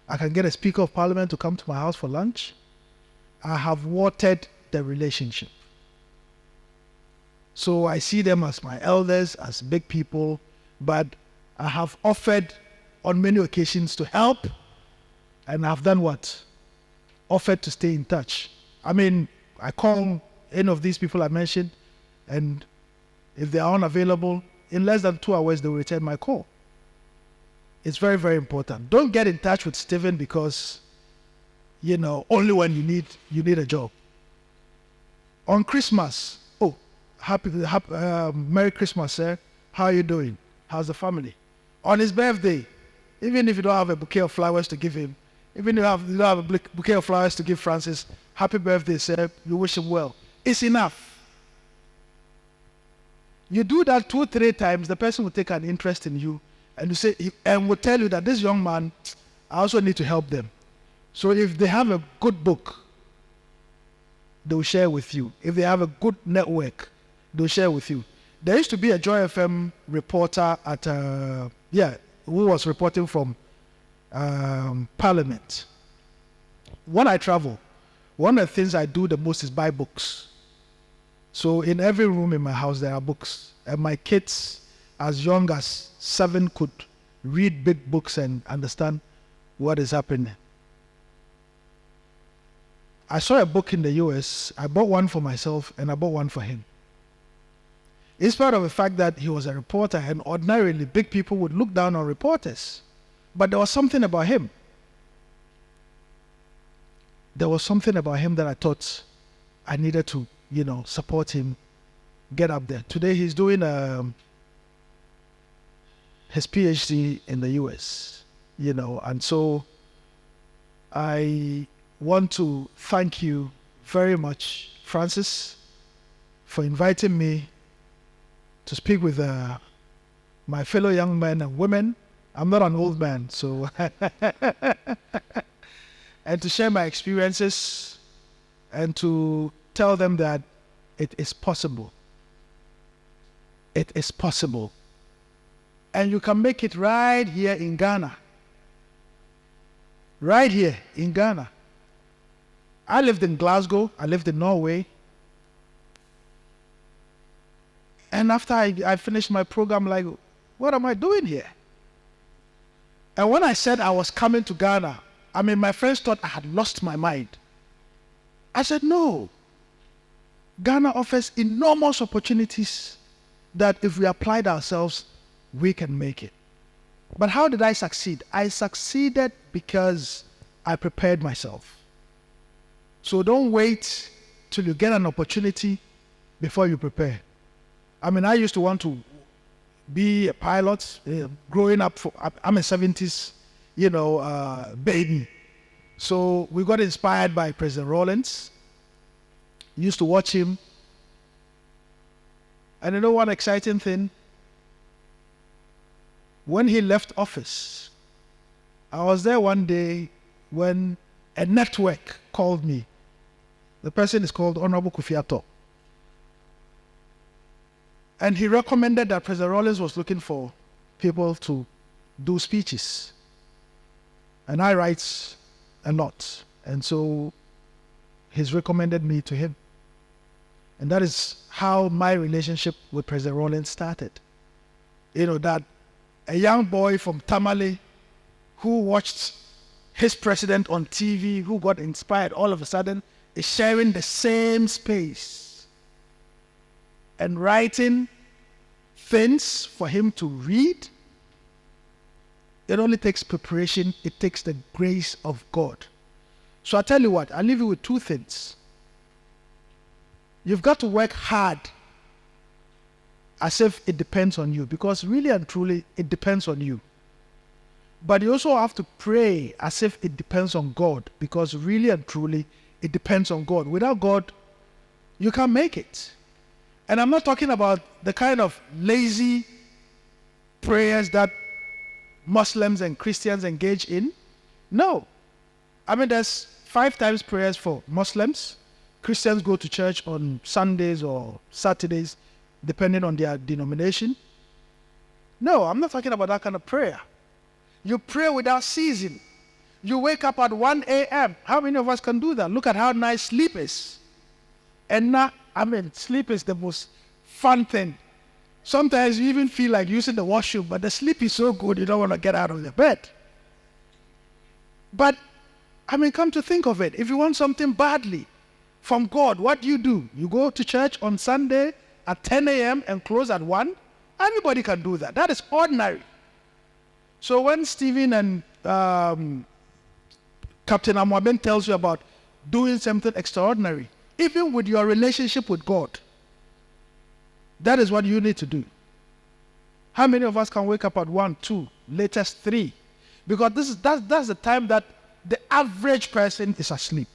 I can get a speaker of parliament to come to my house for lunch. I have watered the relationship. So I see them as my elders, as big people, but I have offered on many occasions to help, and I've done what? Offered to stay in touch. I mean, I call any of these people I mentioned, and if they are unavailable, in less than 2 hours, they will return my call. It's very, very important. Don't get in touch with Stephen because, only when you need a job. On Christmas, happy Merry Christmas, sir. How are you doing? How's the family? On his birthday, even if you don't have a bouquet of flowers to give him, even if you don't have a bouquet of flowers to give Francis, happy birthday, sir. You wish him well. It's enough. You do that 2-3 times, the person will take an interest in you, and will tell you that this young man, I also need to help them. So if they have a good book, they'll share with you. If they have a good network, they'll share with you. There used to be a Joy FM reporter who was reporting from Parliament. When I travel, one of the things I do the most is buy books. So in every room in my house there are books, and my kids, as young as 7, could read big books and understand what is happening. I saw a book in the US. I bought one for myself and I bought one for him. In spite of the fact that he was a reporter, and ordinarily big people would look down on reporters, but there was something about him. There was something about him that I thought I needed to, support him, get up there. Today he's doing his PhD in the US, and so I want to thank you very much, Francis, for inviting me to speak with my fellow young men and women. I'm not an old man, so and to share my experiences and to tell them that it is possible. It is possible. And you can make it right here in Ghana. Right here in Ghana. I lived in Glasgow. I lived in Norway. And after I finished my program, like, what am I doing here? And when I said I was coming to Ghana, my friends thought I had lost my mind. I said, no. Ghana offers enormous opportunities that if we applied ourselves, we can make it. But how did I succeed? I succeeded because I prepared myself. So don't wait till you get an opportunity before you prepare. I used to want to be a pilot growing up. I'm a 70s, baby. So we got inspired by President Rawlings. Used to watch him. And one exciting thing? When he left office, I was there one day when a network called me. The person is called Honorable Kofi Ato. And he recommended that President Rawlings was looking for people to do speeches. And I write a lot. And so he's recommended me to him. And that is how my relationship with President Rawlings started. That a young boy from Tamale who watched his president on TV, who got inspired all of a sudden, is sharing the same space and writing things for him to read It only takes preparation. It takes the grace of God. So I tell you what, I'll leave you with two things. You've got to work hard as if it depends on you, because really and truly it depends on you. But you also have to pray as if it depends on God, because really and truly it depends on God. Without God, you can't make it. And I'm not talking about the kind of lazy prayers that Muslims and Christians engage in. No. I mean, there's 5 times prayers for Muslims. Christians go to church on Sundays or Saturdays, depending on their denomination. No, I'm not talking about that kind of prayer. You pray without ceasing. You wake up at 1 a.m. How many of us can do that? Look at how nice sleep is. And now, sleep is the most fun thing. Sometimes you even feel like using the washroom, but the sleep is so good you don't want to get out of the bed. But, come to think of it, if you want something badly from God, what do? You go to church on Sunday at 10 a.m. and close at 1? Anybody can do that. That is ordinary. So when Stephen and Captain Amwaben tells you about doing something extraordinary, even with your relationship with God, that is what you need to do. How many of us can wake up at 1, 2, latest 3? Because that's the time that the average person is asleep.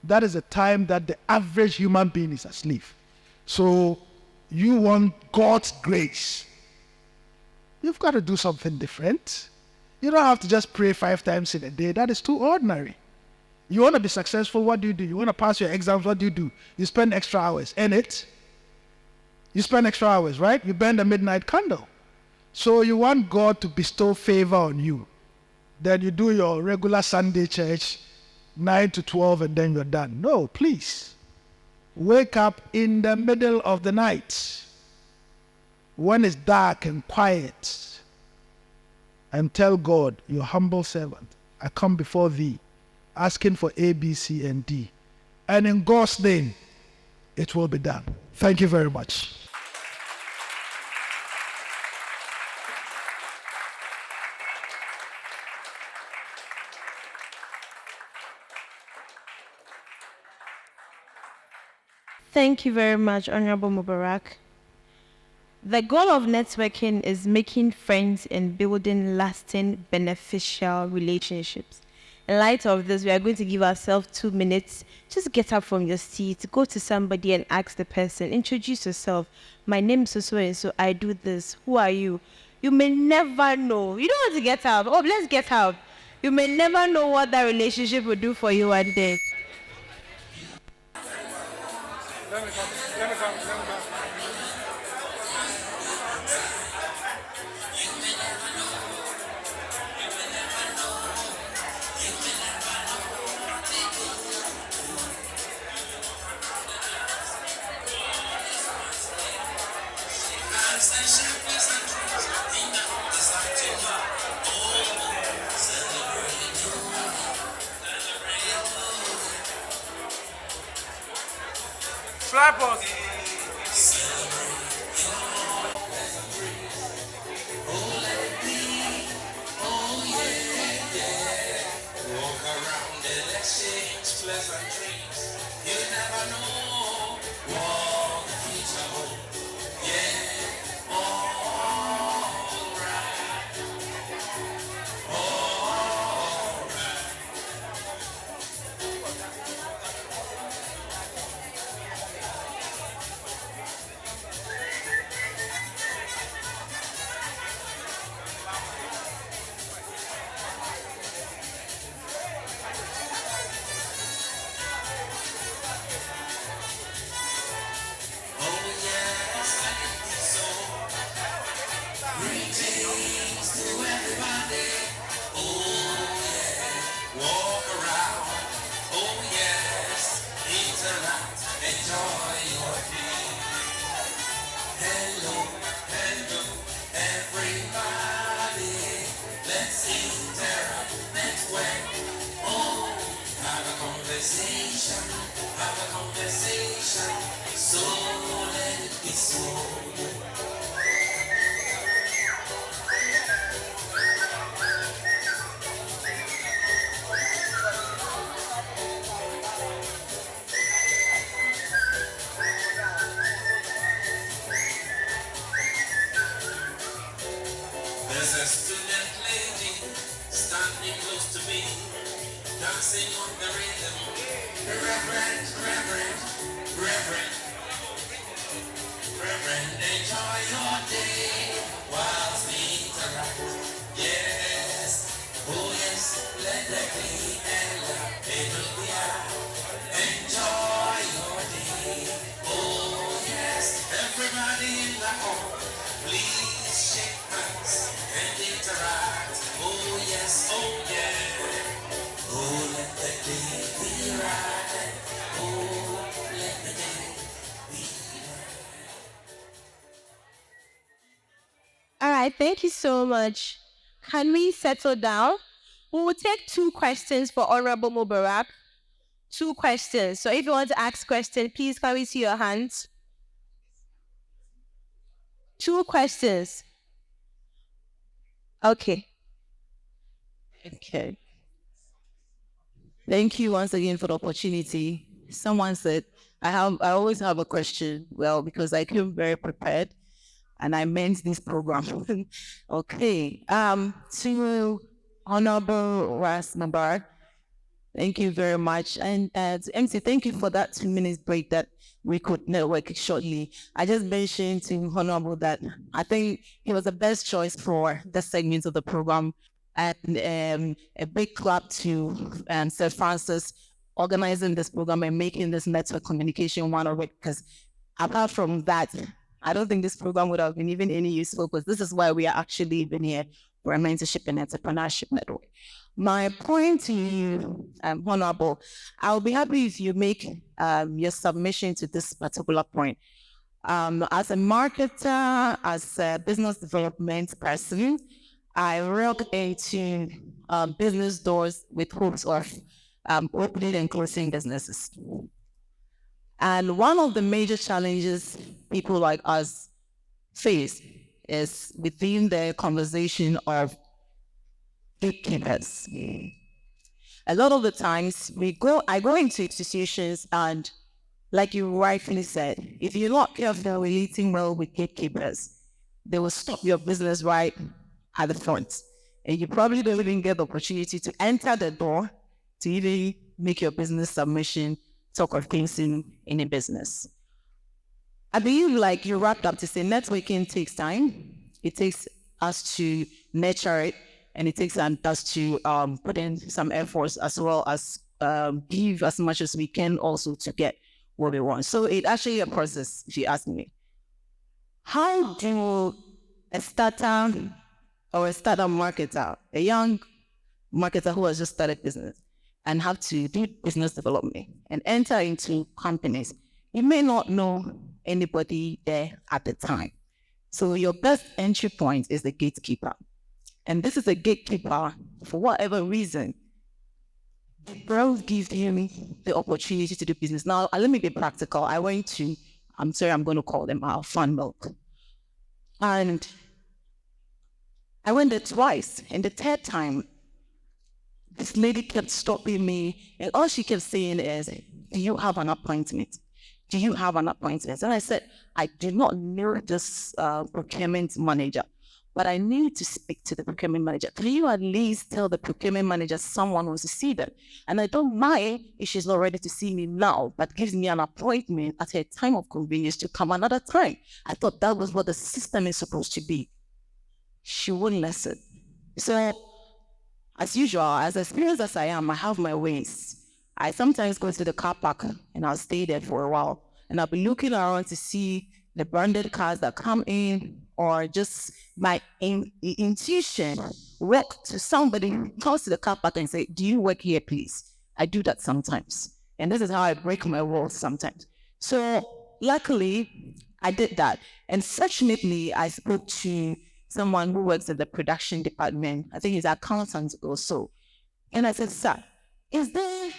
That is the time that the average human being is asleep. So you want God's grace. You've got to do something different. You don't have to just pray 5 times in a day. That is too ordinary. You want to be successful, what do? You want to pass your exams, what do? You spend extra hours. In it, you spend extra hours, right? You burn the midnight candle. So you want God to bestow favor on you. Then you do your regular Sunday church, 9 to 12, and then you're done. No, please. Wake up in the middle of the night, when it's dark and quiet, and tell God, your humble servant, I come before thee, asking for A, B, C, and D. And in God's name, it will be done. Thank you very much. Thank you very much, Honorable Mubarak. The goal of networking is making friends and building lasting, beneficial relationships. In light of this, we are going to give ourselves 2 minutes. Just get up from your seat, go to somebody and ask the person, introduce yourself. My name is so and so, I do this. Who are you? You may never know. You don't want to get up. Oh, let's get up. You may never know what that relationship will do for you one day. Slap us. There's a student lady standing close to me, dancing on the rhythm. Reverend, Reverend, Reverend, Reverend, enjoy your day whilst we interact. Yes, oh yes, let the be and hallelujah. Enjoy your day. Oh yes, everybody in the hall, please shake hands and interact. Oh yes, oh yeah. Oh, let the day be right. Oh, let the day be right. All right, thank you so much. Can we settle down? We will take 2 questions for Honorable Mubarak. 2 questions. So if you want to ask questions, please can we see your hands? 2 questions. Okay. Okay. Thank you once again for the opportunity. Someone said, I always have a question. Well, because I came very prepared and I meant this program. Okay. To Honorable Ras Mubarak, thank you very much. And to MC, thank you for that 2 minutes break that we could network shortly. I just mentioned to Honorable that I think he was the best choice for the segment of the program. And a big clap to Sir Francis organizing this program and making this network communication one of it. Because apart from that, I don't think this program would have been even any useful, because this is why we are actually even here for a mentorship and entrepreneurship network. My point to you, Honorable, I'll be happy if you make your submission to this particular point. As a marketer, as a business development person, I rock into business doors with hopes of opening and closing businesses. And one of the major challenges people like us face is within the conversation of gatekeepers. A lot of the times I go into institutions, and like you rightfully said, if you're not careful relating well with gatekeepers, they will stop your business right at the front. And you probably don't even get the opportunity to enter the door to even make your business submission, talk of things in a business. I believe, like you wrapped up to say, networking takes time. It takes us to nurture it, and it takes us to put in some efforts, as well as give as much as we can also to get what we want. So it's actually a process, if you ask me. How do a starter or a startup marketer, a young marketer who has just started business and have to do business development and enter into companies, you may not know anybody there at the time. So your best entry point is the gatekeeper. And this is a gatekeeper for whatever reason. The bros give him the opportunity to do business. Now, let me be practical. I went to, I'm sorry, I'm going to call them Fun Milk. And I went there twice. And the third time, this lady kept stopping me, and all she kept saying is, do you have an appointment? Do you have an appointment? And I said, I do not know this procurement manager, but I need to speak to the procurement manager. Can you at least tell the procurement manager someone wants to see them? And I don't mind if she's not ready to see me now, but gives me an appointment at a time of convenience to come another time. I thought that was what the system is supposed to be. She wouldn't listen. So, as usual, as experienced as I am, I have my ways. I sometimes go to the car park and I'll stay there for a while, and I'll be looking around to see the branded cars that come in, or just my intuition work to somebody who comes to the car park and say, do you work here, please? I do that sometimes. And this is how I break my walls sometimes. So luckily, I did that. And fortunately, I spoke to someone who works at the production department. I think he's an accountant or so. And I said, sir, is there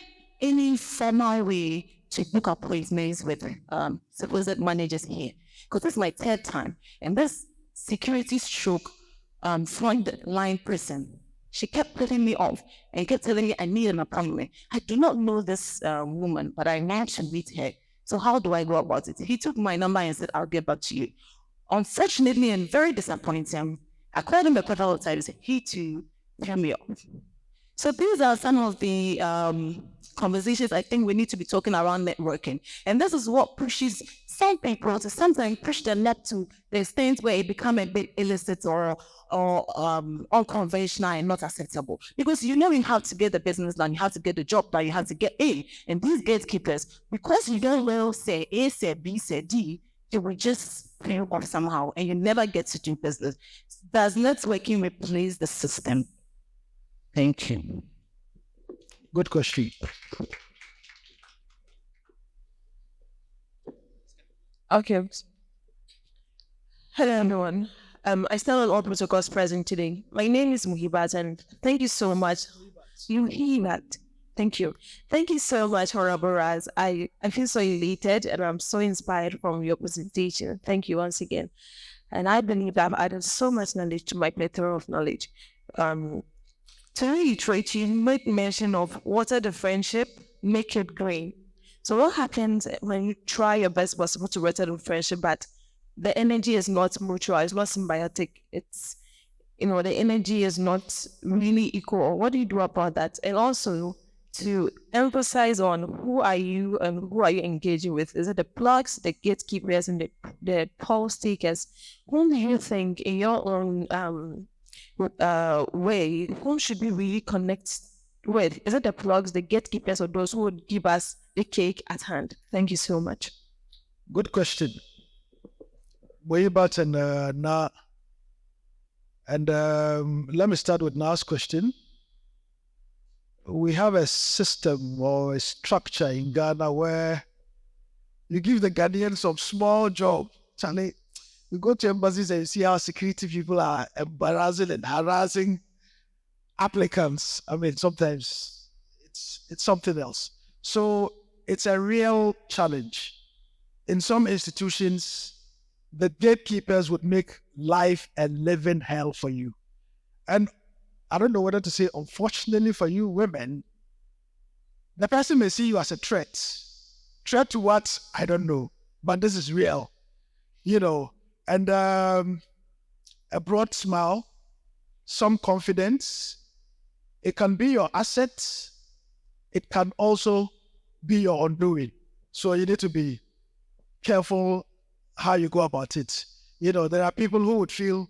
any formal way to book appointments with supposed managers here? Because this is my third time. And this security stroke front line person, she kept putting me off and kept telling me I need an appointment. I do not know this woman, but I want to meet her. So how do I go about it? He took my number and said, I'll get back to you. Unfortunately and very disappointing, I called him a couple of times. He too turned me off. So these are some of the conversations I think we need to be talking around networking. And this is what pushes some people to sometimes push the net to the extent where it become a bit illicit or unconventional and not acceptable. Because you know you have to get the business done, you have to get the job done, you have to get in. And these gatekeepers, because you don't well say A, say B, say D, it will just fail off somehow and you never get to do business. Does networking replace the system? Thank you. Good question. Okay. Hello, everyone. I stand on all protocols present today. My name is Muhibat, and thank you so much. Muhibat. Thank you. Thank you so much, Honorable Raz. I feel so elated and I'm so inspired from your presentation. Thank you once again. And I believe I've added so much knowledge to my plethora of knowledge. To reiterate, you made mention of water the friendship, make it green. So what happens when you try your best possible to water the friendship, but the energy is not mutual, it's not symbiotic, it's, the energy is not really equal. What do you do about that? And also to emphasize on who are you and who are you engaging with? Is it the plugs, the gatekeepers, and the pulse takers? Whom do you think in your own way, whom should we really connect with? Is it the plugs, the gatekeepers, or those who would give us the cake at hand? Thank you so much. Good question. Way about and Na. And let me start with Na's question. We have a system or a structure in Ghana where you give the Ghanaians some small job. Charlie, you go to embassies and you see how security people are embarrassing and harassing applicants. I mean, sometimes it's something else. So it's a real challenge. In some institutions, the gatekeepers would make life a living hell for you. And I don't know whether to say, unfortunately for you women, the person may see you as a threat. Threat to what? I don't know. But this is real. And a broad smile, some confidence. It can be your asset. It can also be your undoing. So you need to be careful how you go about it. There are people who would feel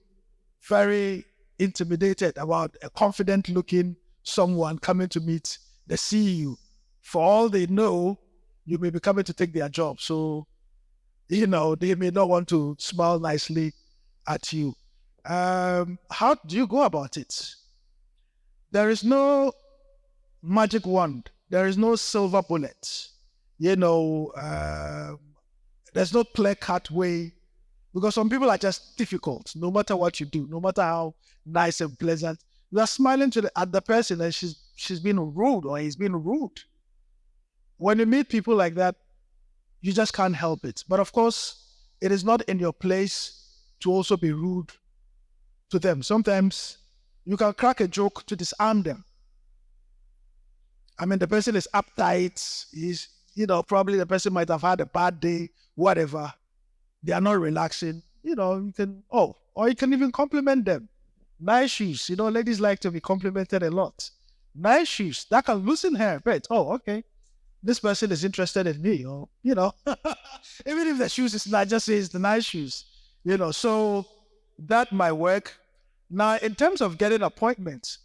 very intimidated about a confident looking someone coming to meet the CEO. For all they know, you may be coming to take their job. So, they may not want to smile nicely at you. How do you go about it? There is no magic wand. There is no silver bullet. There's no clear-cut way, because some people are just difficult. No matter what you do, no matter how nice and pleasant, you are smiling at the person and she's been rude or he's been rude. When you meet people like that, you just can't help it. But of course, it is not in your place to also be rude to them. Sometimes you can crack a joke to disarm them. I mean, the person is uptight. He's, probably the person might have had a bad day, whatever. They are not relaxing. You can, or you can even compliment them. Nice shoes. Ladies like to be complimented a lot. Nice shoes. That can loosen her. Right. Oh, okay. This person is interested in me. Or, even if the shoes is not, just say it's the nice shoes. So that might work. Now, in terms of getting appointments,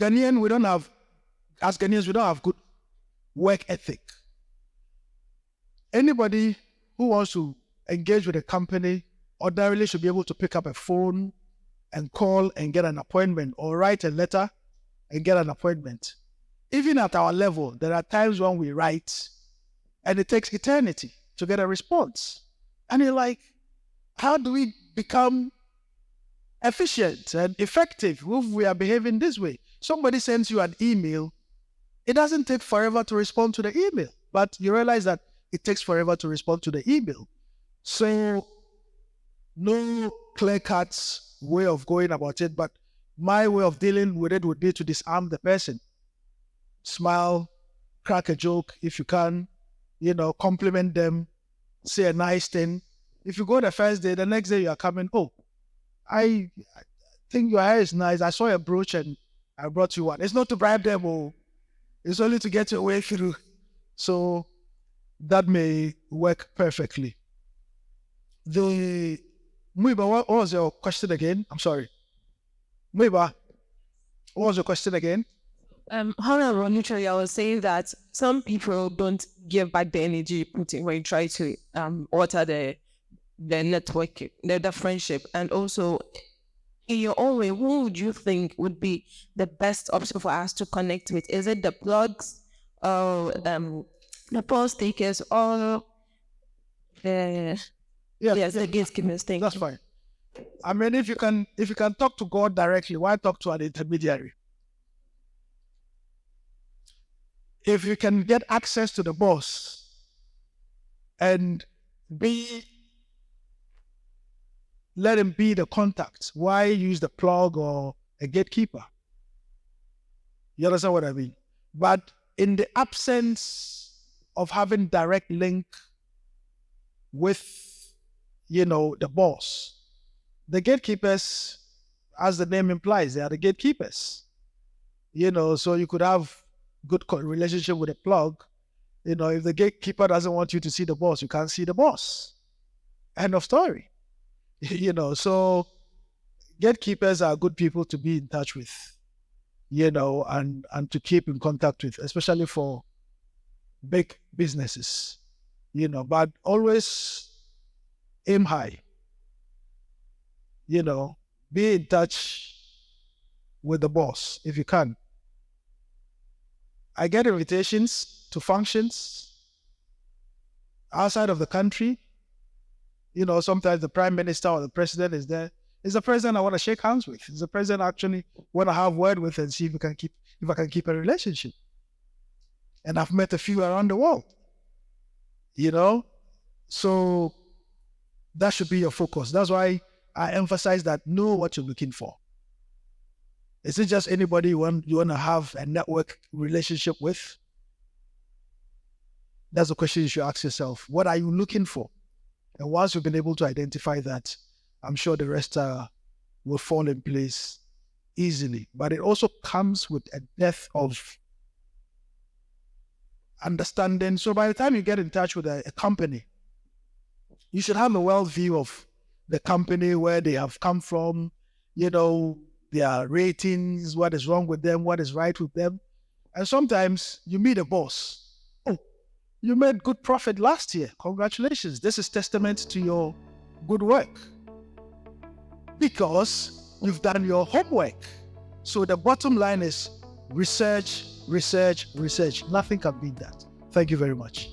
as Ghanaians, we don't have good work ethic. Anybody who wants to engage with a company ordinarily should be able to pick up a phone and call and get an appointment, or write a letter and get an appointment. Even at our level, there are times when we write and it takes eternity to get a response. And you're like, how do we become efficient and effective if we are behaving this way? Somebody sends you an email, it doesn't take forever to respond to the email, but you realize that it takes forever to respond to the email. So no clear-cut way of going about it, but my way of dealing with it would be to disarm the person. Smile, crack a joke if you can, compliment them, say a nice thing. If you go the first day, the next day you are coming, oh, I think your hair is nice. I saw a brooch and I brought you one. It's not to bribe them, it's only to get your way through. So that may work perfectly. Muiba, what was your question again? I'm sorry. Muiba, what was your question again? However, literally, I was saying that some people don't give back the energy you put in when you try to alter the network, the friendship, and also in your own way, who would you think would be the best option for us to connect with? Is it the blogs, or the post takers, or the the gatekeepers? Thank That's you. fine. I mean, if you can talk to God directly, why talk to an intermediary? If you can get access to the boss and let him be the contact, why use the plug or a gatekeeper? You understand what I mean? But in the absence of having direct link with, the boss, the gatekeepers, as the name implies, they are the gatekeepers. So you could have good relationship with a plug. If the gatekeeper doesn't want you to see the boss, you can't see the boss. End of story. So gatekeepers are good people to be in touch with, and to keep in contact with, especially for big businesses, but always aim high, be in touch with the boss if you can. I get invitations to functions outside of the country. Sometimes the prime minister or the president is there. It's the president I want to shake hands with. It's the president I actually want to have word with and see if I can keep a relationship. And I've met a few around the world. So that should be your focus. That's why I emphasize that know what you're looking for. Is it just anybody you want to have a network relationship with? That's the question you should ask yourself. What are you looking for? And once you've been able to identify that, I'm sure the rest will fall in place easily. But it also comes with a depth of understanding. So by the time you get in touch with a company, you should have a well view of the company, where they have come from, their ratings, what is wrong with them, what is right with them. And sometimes you meet a boss. Oh, you made good profit last year. Congratulations. This is testament to your good work, because you've done your homework. So the bottom line is research, research, research. Nothing can beat that. Thank you very much.